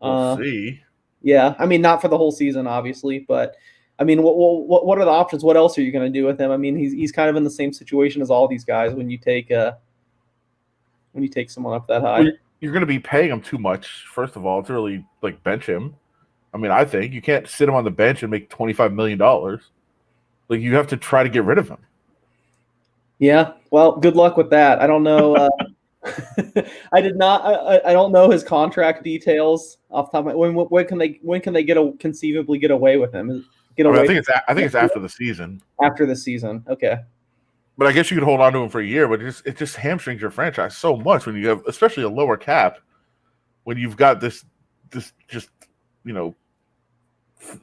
we'll see. Yeah, I mean, not for the whole season, obviously, but I mean, what are the options? What else are you going to do with him? I mean, he's kind of in the same situation as all these guys when you take someone up that high. Well, you're going to be paying him too much, first of all, to really like bench him. I mean, I think you can't sit him on the bench and make $25 million. Like, you have to try to get rid of him. Yeah, well, good luck with that. I don't know. I don't know his contract details off the top of my. When can they conceivably get away with him? I think it's after the season. After the season, okay. But I guess you could hold on to him for a year, but it just hamstrings your franchise so much when you have, especially a lower cap, when you've got this just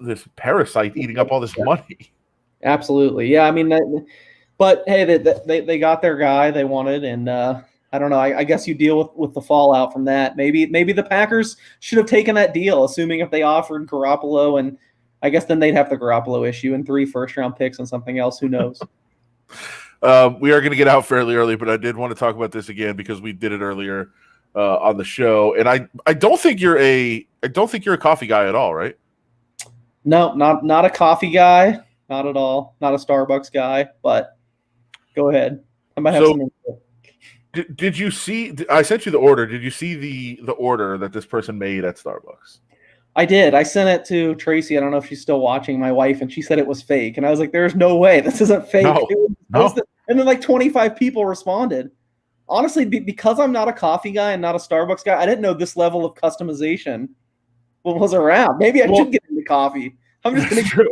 this parasite eating up all this money. Absolutely, yeah. I mean, but hey, they got their guy they wanted, and I don't know. I guess you deal with the fallout from that. Maybe the Packers should have taken that deal, assuming if they offered Garoppolo, and I guess then they'd have the Garoppolo issue and 3 first-round picks and something else. Who knows? We are going to get out fairly early, but I did want to talk about this again because we did it earlier on the show, and I don't think you're a coffee guy at all, right? No, not a coffee guy, not at all. Not a Starbucks guy, but go ahead. I might have some. Did you see? I sent you the order. Did you see the order that this person made at Starbucks? I did. I sent it to Tracy. I don't know if she's still watching, my wife, and she said it was fake. And I was like, "There's no way this isn't fake." No. And then like 25 people responded. Honestly, because I'm not a coffee guy and not a Starbucks guy, I didn't know this level of customization was around. Maybe I should get into coffee. I'm just going to.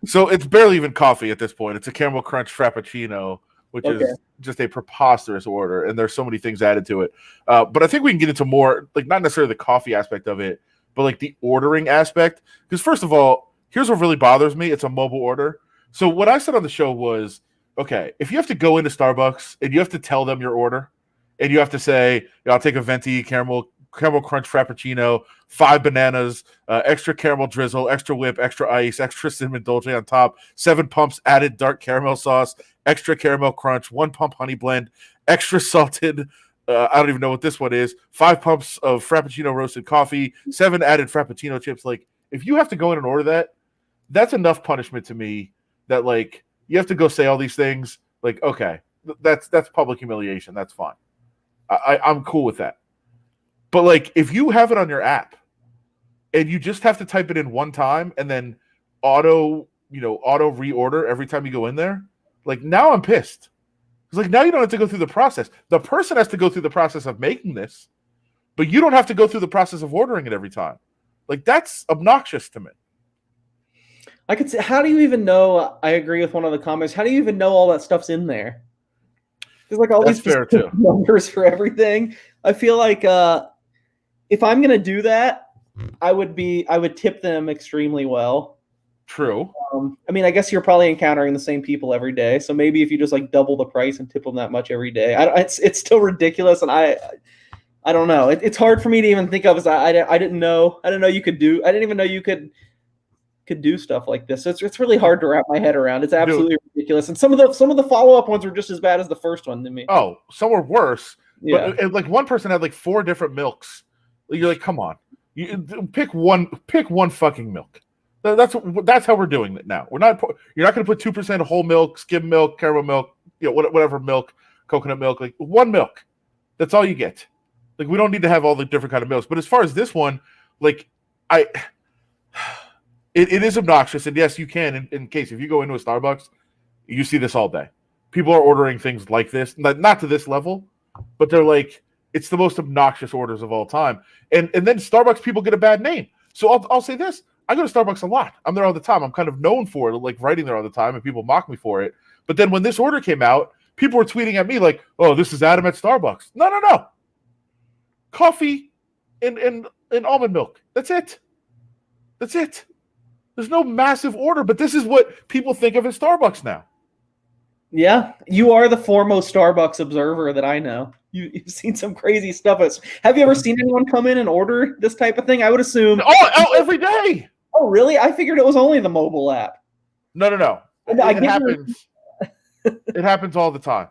So it's barely even coffee at this point. It's a caramel crunch frappuccino, which Okay. is just a preposterous order, and there's so many things added to it. But I think we can get into more, like not necessarily the coffee aspect of it, but like the ordering aspect. Because first of all, here's what really bothers me: it's a mobile order. So what I said on the show was, okay, if you have to go into Starbucks and you have to tell them your order, and you have to say, I'll take a venti caramel crunch frappuccino, 5 bananas, extra caramel drizzle, extra whip, extra ice, extra cinnamon dolce on top, 7 pumps added dark caramel sauce, extra caramel crunch, 1 pump honey blend, extra salted. I don't even know what this one is. 5 pumps of frappuccino roasted coffee, 7 added frappuccino chips. Like, if you have to go in and order that, that's enough punishment to me. That like you have to go say all these things. Like, okay, that's public humiliation. That's fine. I'm cool with that. But like, if you have it on your app and you just have to type it in one time and then auto reorder every time you go in there, like now I'm pissed. It's like now you don't have to go through the process. The person has to go through the process of making this, but you don't have to go through the process of ordering it every time. Like that's obnoxious to me. I could say, how do you even know? I agree with one of the comments. How do you even know all that stuff's in there? There's like all That's these fair too. numbers for everything. I feel like if I'm gonna do that, I would tip them extremely well. True. I mean, I guess you're probably encountering the same people every day, so maybe if you just like double the price and tip them that much every day, it's still ridiculous, and I don't know. It's hard for me to even think of as I didn't know you could do. I didn't even know you could do stuff like this. So it's really hard to wrap my head around. It's absolutely ridiculous, and some of the follow up ones were just as bad as the first one to me. Oh, some were worse. Yeah. But like one person had like 4 different milks. You're like, come on, you pick one fucking milk. That's how we're doing it now. You're not going to put 2% whole milk, skim milk, caramel milk, whatever milk, coconut milk, like one milk. That's all you get. Like we don't need to have all the different kind of milks. But as far as this one, like it is obnoxious, and yes, you can. In case if you go into a Starbucks, you see this all day. People are ordering things like this, not to this level, but they're like, it's the most obnoxious orders of all time. And then Starbucks people get a bad name. So I'll say this: I go to Starbucks a lot. I'm there all the time. I'm kind of known for it, like writing there all the time, and people mock me for it. But then when this order came out, people were tweeting at me like, "Oh, this is Adam at Starbucks." No. Coffee and almond milk. That's it. There's no massive order, but this is what people think of as Starbucks now. Yeah, you are the foremost Starbucks observer that I know. You've seen some crazy stuff. Have you ever seen anyone come in and order this type of thing? I would assume. Oh, every day. Oh, really? I figured it was only the mobile app. No. It happens. It happens all the time.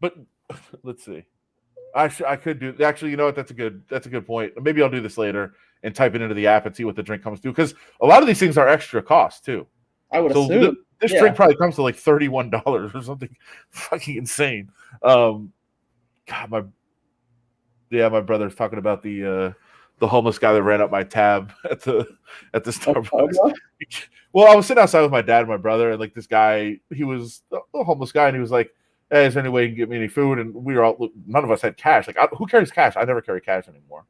But let's see. I could do. Actually, you know what? That's a good point. Maybe I'll do this later and type it into the app and see what the drink comes to, because a lot of these things are extra cost too. I would assume this drink probably comes to like $31 or something fucking insane. God, my brother's talking about the homeless guy that ran up my tab at the Starbucks. Well, I was sitting outside with my dad and my brother, and like this guy, he was a homeless guy, and he was like, "Hey, is there any way you can get me any food?" And we were all, none of us had cash. Like, who carries cash? I never carry cash anymore.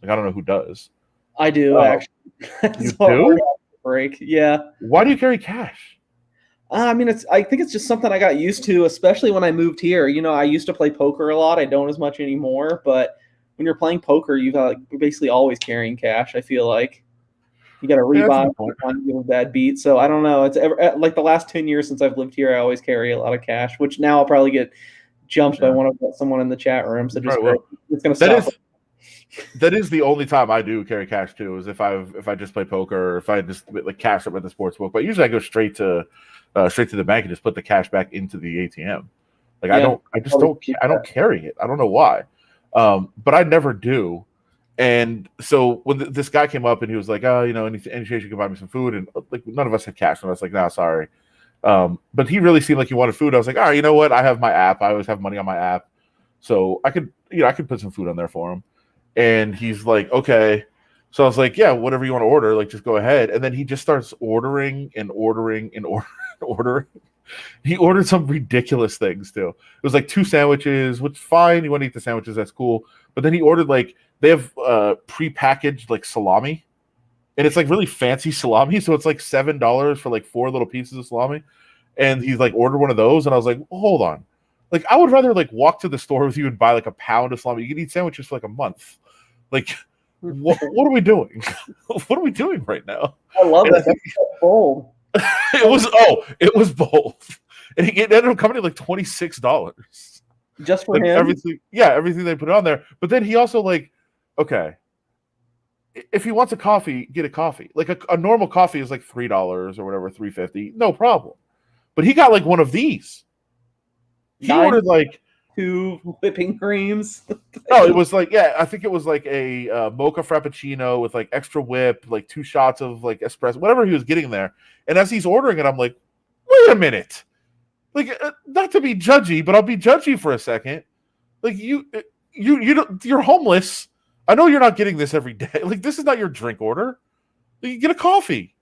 Like, I don't know who does. I do, actually. You do? Break. Yeah. Why do you carry cash? I mean, I think it's just something I got used to, especially when I moved here. You know, I used to play poker a lot. I don't as much anymore, but when you're playing poker, you're basically always carrying cash. I feel like you got to rebuy when you have a bad beat. So I don't know. It's like the last 10 years since I've lived here, I always carry a lot of cash, which now I'll probably get jumped by someone in the chat room. So just it's going to stop. That is the only time I do carry cash too, is if I just play poker, or if I just like cash up at the sports book. But usually I go straight to the bank and just put the cash back into the ATM. Like I don't carry it. I don't know why, but I never do. And so when this guy came up and he was like, "Oh, any chance you can buy me some food?" And like none of us had cash, and I was like, "No, sorry." But he really seemed like he wanted food. I was like, "All right, you know what? I have my app. I always have money on my app, so I could put some food on there for him." And he's like, "Okay." So I was like, "Yeah, whatever you want to order, like just go ahead." And then he just starts ordering. He ordered some ridiculous things too. It was like 2 sandwiches, which fine. You want to eat the sandwiches, that's cool. But then he ordered like, they have prepackaged like salami. and it's like really fancy salami, so it's like $7 for like 4 little pieces of salami. And he's like ordered one of those, and I was like, well, hold on, like I would rather like walk to the store with you and buy like a pound of salami. You can eat sandwiches for like a month. Like, what are we doing? What are we doing right now? I love And it. That's so bold. it was both, and it ended up coming to like $26. Just for Like him. everything they put on there. But then he also like, okay, if he wants a coffee, get a coffee. Like a normal coffee is like $3 or whatever, $3.50, no problem. But he got like one of these. He ordered like 2 whipping creams. it was like I think it was like a mocha frappuccino with like extra whip, like 2 shots of like espresso, whatever he was getting there. And as he's ordering it, I'm like, wait a minute, like not to be judgy, but I'll be judgy for a second. Like you're homeless. I know you're not getting this every day. Like this is not your drink order. You get a coffee.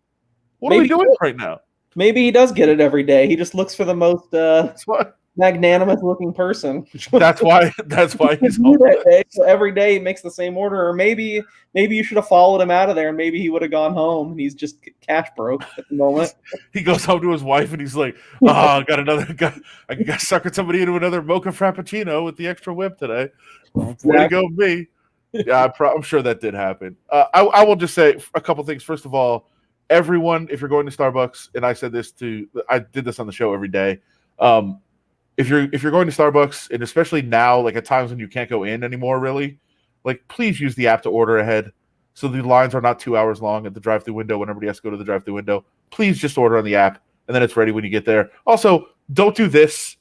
What are we doing right now? Maybe he does get it every day. He just looks for the most magnanimous looking person. That's why he's that day. So every day he makes the same order. Or maybe you should have followed him out of there, and maybe he would have gone home, and he's just cash broke at the moment. He goes home to his wife, and he's like, I got suckered somebody into another mocha frappuccino with the extra whip today. Exactly. Way to go, me. Yeah, I'm sure that did happen. I will just say a couple things. First of all, everyone, if you're going to Starbucks, and I did this on the show every day. If you're going to Starbucks, and especially now, like at times when you can't go in anymore, really, like please use the app to order ahead, so the lines are not 2 hours long at the drive-through window when everybody has to go to the drive-through window. Please just order on the app, and then it's ready when you get there. Also, don't do this.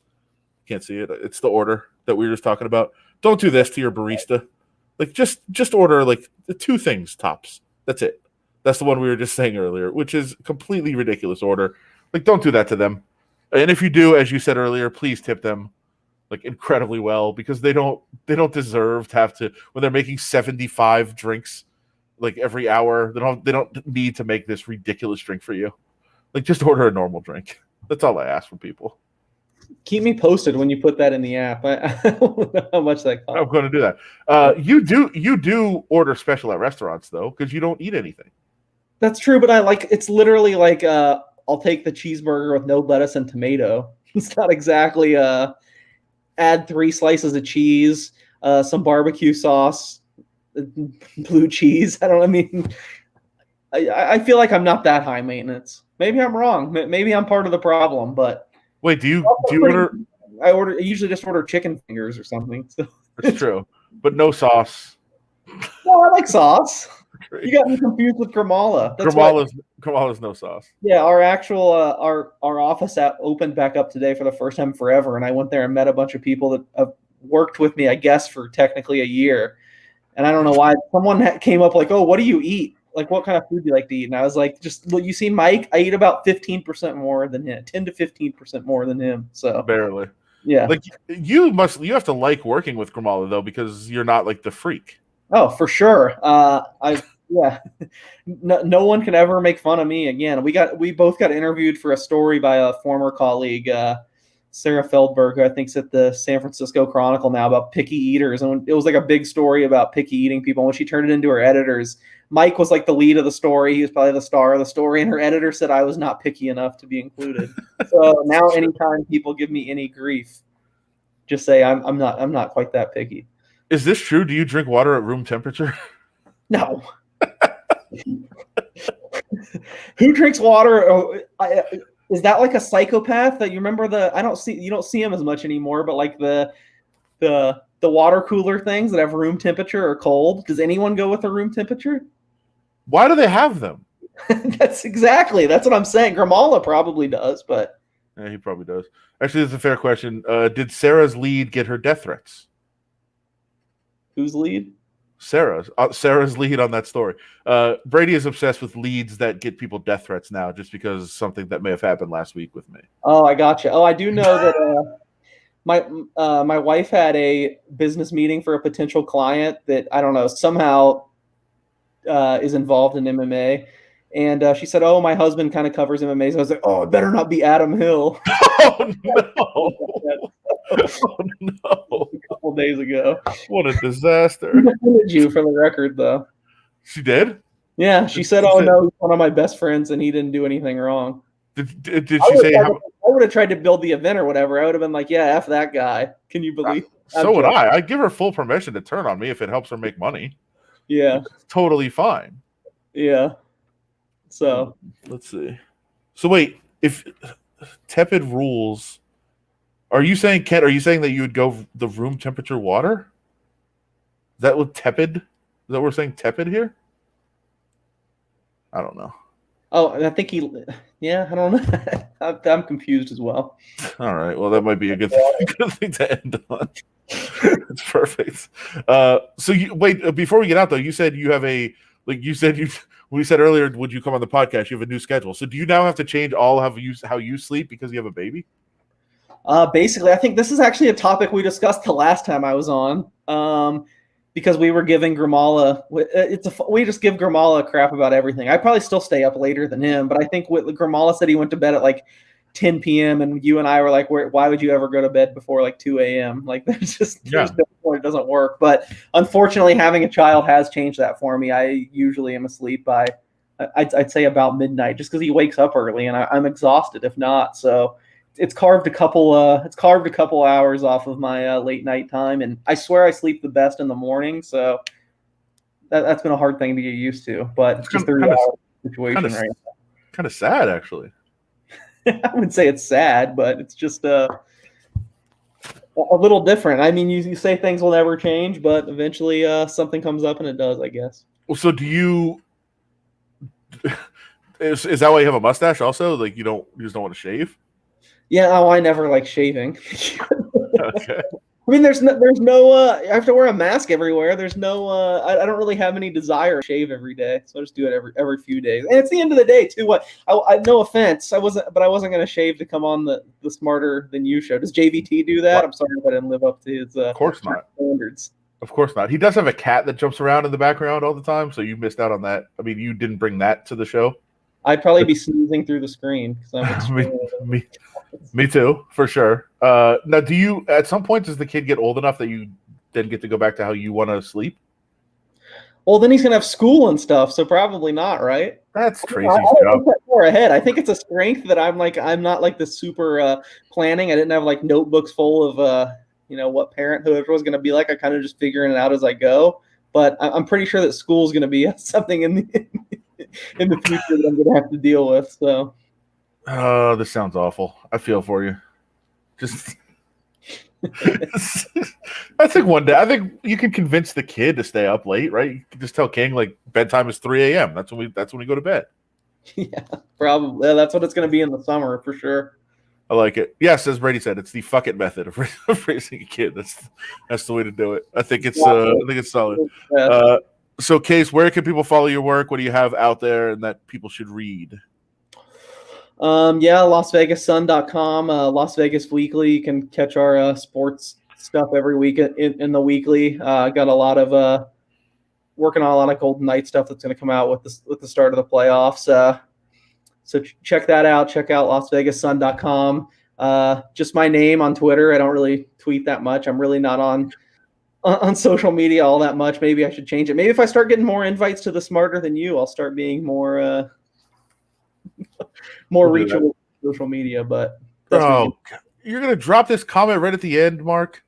Can't see it. It's the order that we were just talking about. Don't do this to your barista. Like just order like the 2 things tops. That's it. That's the one we were just saying earlier, which is completely ridiculous order. Like don't do that to them. And if you do, as you said earlier, please tip them like incredibly well, because they don't deserve to have to, when they're making 75 drinks like every hour. They don't need to make this ridiculous drink for you. Like just order a normal drink. That's all I ask from people. Keep me posted when you put that in the app. I don't know how much that costs. I'm going to do that. You do order special at restaurants though, because you don't eat anything. That's true, but it's literally like I'll take the cheeseburger with no lettuce and tomato. It's not exactly add 3 slices of cheese, some barbecue sauce, blue cheese. I feel like I'm not that high maintenance. Maybe I'm wrong. Maybe I'm part of the problem, but wait, do you order? I usually just order chicken fingers or something. So. It's true, but no sauce. No, I like sauce. You got me confused with Gramala. Gramala's no sauce. Yeah, our actual our office app opened back up today for the first time forever, and I went there and met a bunch of people that have worked with me, I guess, for technically a year. And I don't know why someone came up like, "Oh, what do you eat? Like, what kind of food do you like to eat?" And I was like, "Just you see, Mike, I eat about 15% more than him, 10 to 15% more than him." So barely. Yeah. Like you have to like working with Gramala though, because you're not like the freak. Oh, for sure. No one can ever make fun of me again. We both got interviewed for a story by a former colleague, Sarah Feldberg, who I think's at the San Francisco Chronicle now, about picky eaters. And it was like a big story about picky eating people. When she turned it into her editors, Mike was like the lead of the story. He was probably the star of the story, and her editor said I was not picky enough to be included. So now anytime people give me any grief, just say I'm not quite that picky. Is this true? Do you drink water at room temperature? No. Who drinks water? Is that like a psychopath that you remember you don't see them as much anymore, but like the water cooler things that have room temperature or cold? Does anyone go with a room temperature? Why do they have them? That's what I'm saying. Gramala probably does, but yeah, he probably does. Actually, that's a fair question. Did Sarah's lead get her death threats? Whose lead? Sarah's lead on that story. Brady is obsessed with leads that get people death threats now, just because something that may have happened last week with me. Oh, I gotcha. Oh, I do know that my wife had a business meeting for a potential client that I don't know somehow is involved in MMA, and she said, "Oh, my husband kind of covers MMA." So I was like, "Oh, it better not be Adam Hill." Oh no! Oh no! A couple days ago. What a disaster! She defended you for the record, though. She did? Yeah, she said, "Oh no, he's one of my best friends, and he didn't do anything wrong." Did she say how? I would have tried to build the event or whatever. I would have been like, "Yeah, f that guy." Can you believe? So would I. I'd give her full permission to turn on me if it helps her make money. Yeah, it's totally fine. Yeah. So let's see. So wait, if tepid rules, are you saying, Kent? Are you saying that you would go the room temperature water? Is that what tepid? Is that what we're saying tepid here? I don't know. Oh, I think yeah, I don't know. I'm confused as well. All right. Well, that might be a good thing to end on. It's perfect. So you wait before we get out though. You said you have we said earlier, would you come on the podcast? You have a new schedule. So do you now have to change how you sleep because you have a baby? Basically, I think this is actually a topic we discussed the last time I was on. Because we were giving Gramala, we just give Gramala crap about everything. I probably still stay up later than him, but I think Gramala said he went to bed at like 10 p.m. and you and I were like, why would you ever go to bed before like 2 a.m.? Like there's no point, it doesn't work. But unfortunately, having a child has changed that for me. I usually am asleep by, I'd say about midnight, just because he wakes up early and I'm exhausted if not. So it's carved a couple hours off of my late night time, and I swear I sleep the best in the morning. So that's been a hard thing to get used to, but it's just the situation right now. Kind of sad, actually. I wouldn't say it's sad, but it's just a little different. I mean, you say things will never change, but eventually something comes up and it does, I guess. Well, so do you? Is that why you have a mustache? Also, like you just don't want to shave? Yeah, I never like shaving. Okay. I mean, there's no I have to wear a mask everywhere. There's no I don't really have any desire to shave every day, so I just do it every few days. And it's the end of the day too. What I no offense, I wasn't going to shave to come on the Smarter Than You show. Does JVT do that? What? I'm sorry if I didn't live up to his of course not standards. Of course not. He does have a cat that jumps around in the background all the time, so you missed out on that. I mean, you didn't bring that to the show. I'd probably be sneezing through the screen because I'm me too, for sure. Now, do you at some point does the kid get old enough that you then get to go back to how you want to sleep? Well, then he's gonna have school and stuff, so probably not, right? That's Tracy's job. More ahead. I think it's a strength that I'm not like the super planning. I didn't have like notebooks full of what parenthood was gonna be like. I kind of just figuring it out as I go. But I'm pretty sure that school is gonna be something in the future that I'm gonna have to deal with. So. Oh, this sounds awful. I feel for you. Just, I think one day, I think you can convince the kid to stay up late, right? You can just tell King like bedtime is 3 a.m. That's when we go to bed. Yeah, probably. Yeah, that's what it's going to be in the summer for sure. I like it. Yes, as Brady said, it's the fuck it method of raising a kid. That's the way to do it. I think it's solid. So, Case, where can people follow your work? What do you have out there and that people should read? LasVegasSun.com, Las Vegas Weekly. You can catch our sports stuff every week in the weekly. Got a lot of working on a lot of Golden Knight stuff that's going to come out with the start of the playoffs. So check that out. Check out LasVegasSun.com. Just my name on Twitter. I don't really tweet that much. I'm really not on social media all that much. Maybe I should change it. Maybe if I start getting more invites to the Smarter Than You, I'll start being more reachable on social media. But you're gonna drop this comment right at the end, Mark,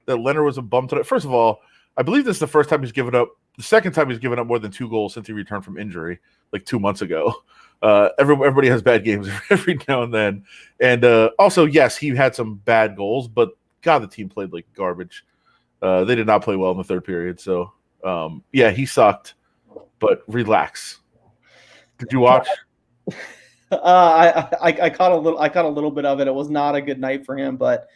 that Leonard was a bum today. First of all, I believe this is the first time he's given up. The second time he's given up more than 2 goals since he returned from injury, like 2 months ago. Everybody has bad games every now and then, and also yes, he had some bad goals, but God, the team played like garbage. They did not play well in the third period, so yeah, he sucked. But relax. Did you watch? I caught a little bit of it. It was not a good night for him, but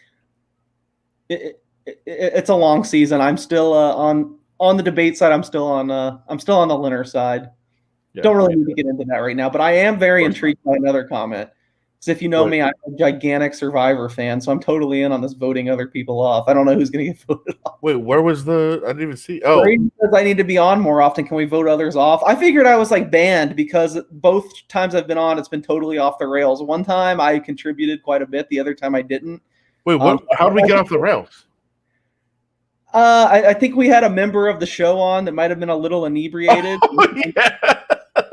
it's a long season. I'm still on the debate side. I'm still on the Leonard side. Yeah, don't really need to get into that right now, but I am very intrigued by another comment. Because if you know me, I'm a gigantic Survivor fan, so I'm totally in on this voting other people off. I don't know who's going to get voted off. Wait, where was I didn't even see. Oh, Brady says I need to be on more often. Can we vote others off? I figured I was like banned because both times I've been on, it's been totally off the rails. One time I contributed quite a bit. The other time I didn't. Wait, what? How did we get off the rails? I think we had a member of the show on that might have been a little inebriated. Oh, yeah.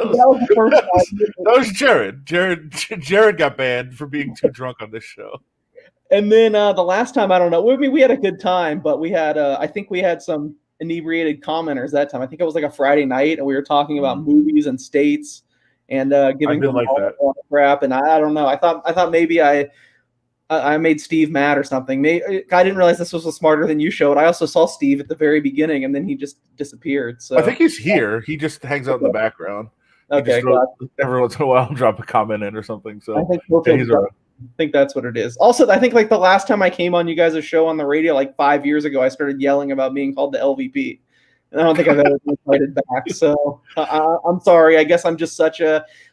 was the first time. That was Jared. Jared got banned for being too drunk on this show. And then the last time, I don't know. I mean, we had a good time, but we had, I think we had some inebriated commenters that time. I think it was like a Friday night, and we were talking about movies and states and giving them like that crap. And I don't know. I thought maybe I made Steve mad or something. Maybe, I didn't realize this was a Smarter Than You show. And I also saw Steve at the very beginning, and then he just disappeared. So I think he's here. He just hangs out in the background. Okay, every once in a while, drop a comment in or something. So I think that's what it is. Also, I think like the last time I came on you guys' show on the radio, like 5 years ago, I started yelling about being called the LVP. And I don't think I've ever been invited back. So I'm sorry. I guess I'm just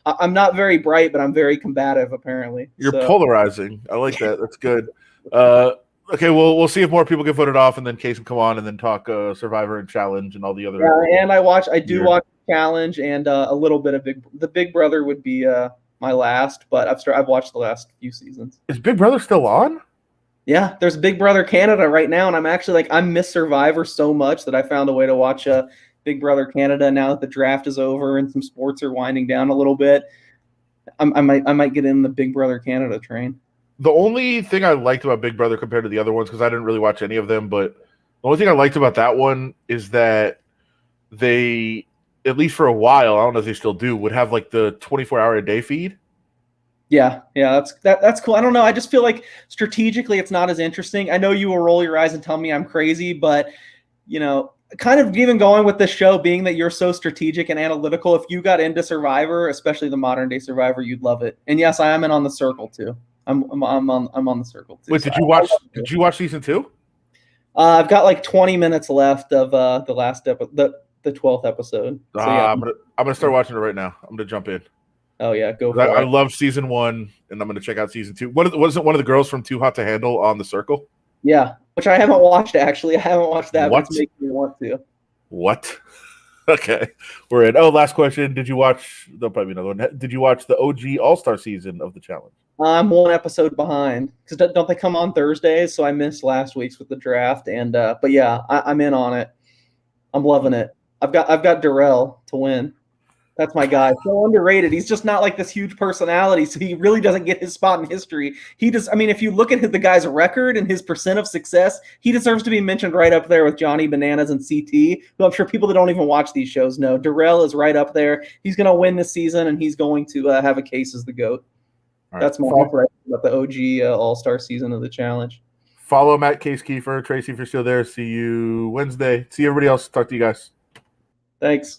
I'm not very bright, but I'm very combative, apparently. You're polarizing. I like that. That's good. Okay, well, we'll see if more people get voted off, and then Case can come on and then talk Survivor and Challenge and all the other. Yeah, and I do watch Challenge and a little bit of Big Brother would be my last, but I've watched the last few seasons. Is Big Brother still on? Yeah, there's Big Brother Canada right now, and I'm actually I miss Survivor so much that I found a way to watch Big Brother Canada now that the draft is over and some sports are winding down a little bit. I might get in the Big Brother Canada train. The only thing I liked about Big Brother compared to the other ones, because I didn't really watch any of them, but the only thing I liked about that one is that they, at least for a while, I don't know if they still do, would have like the 24-hour-a-day feed. Yeah, that's cool. I don't know. I just feel like strategically it's not as interesting. I know you will roll your eyes and tell me I'm crazy, but kind of even going with this show, being that you're so strategic and analytical, if you got into Survivor, especially the modern day Survivor, you'd love it. And yes, I am in on the Circle too. I'm on the Circle too. Wait, did you watch season 2? I've got like 20 minutes left of the last the 12th episode. So, yeah. I'm gonna start watching it right now. I'm gonna jump in. Oh yeah, go for it. I love season 1, and I'm gonna check out season 2. Wasn't one of the girls from Too Hot to Handle on the Circle? Yeah, which I haven't watched actually. I haven't watched that. What? But it's making me want to. What? Okay, we're in. Oh, last question. Did you watch? There'll probably be another one. Did you watch the OG All-Star season of the challenge? I'm one episode behind because don't they come on Thursdays? So I missed last week's with the draft, and but yeah, I'm in on it. I'm loving it. I've got Darrell to win. That's my guy. So underrated. He's just not like this huge personality, so he really doesn't get his spot in history. He does. I mean, if you look at the guy's record and his percent of success, he deserves to be mentioned right up there with Johnny Bananas and CT, who I'm sure people that don't even watch these shows know. Darrell is right up there. He's going to win this season, and he's going to have a case as the GOAT. Right. That's my favorite about the OG All-Star season of the challenge. Follow Matt Case Kiefer. Tracy, if you're still there, see you Wednesday. See everybody else. Talk to you guys. Thanks.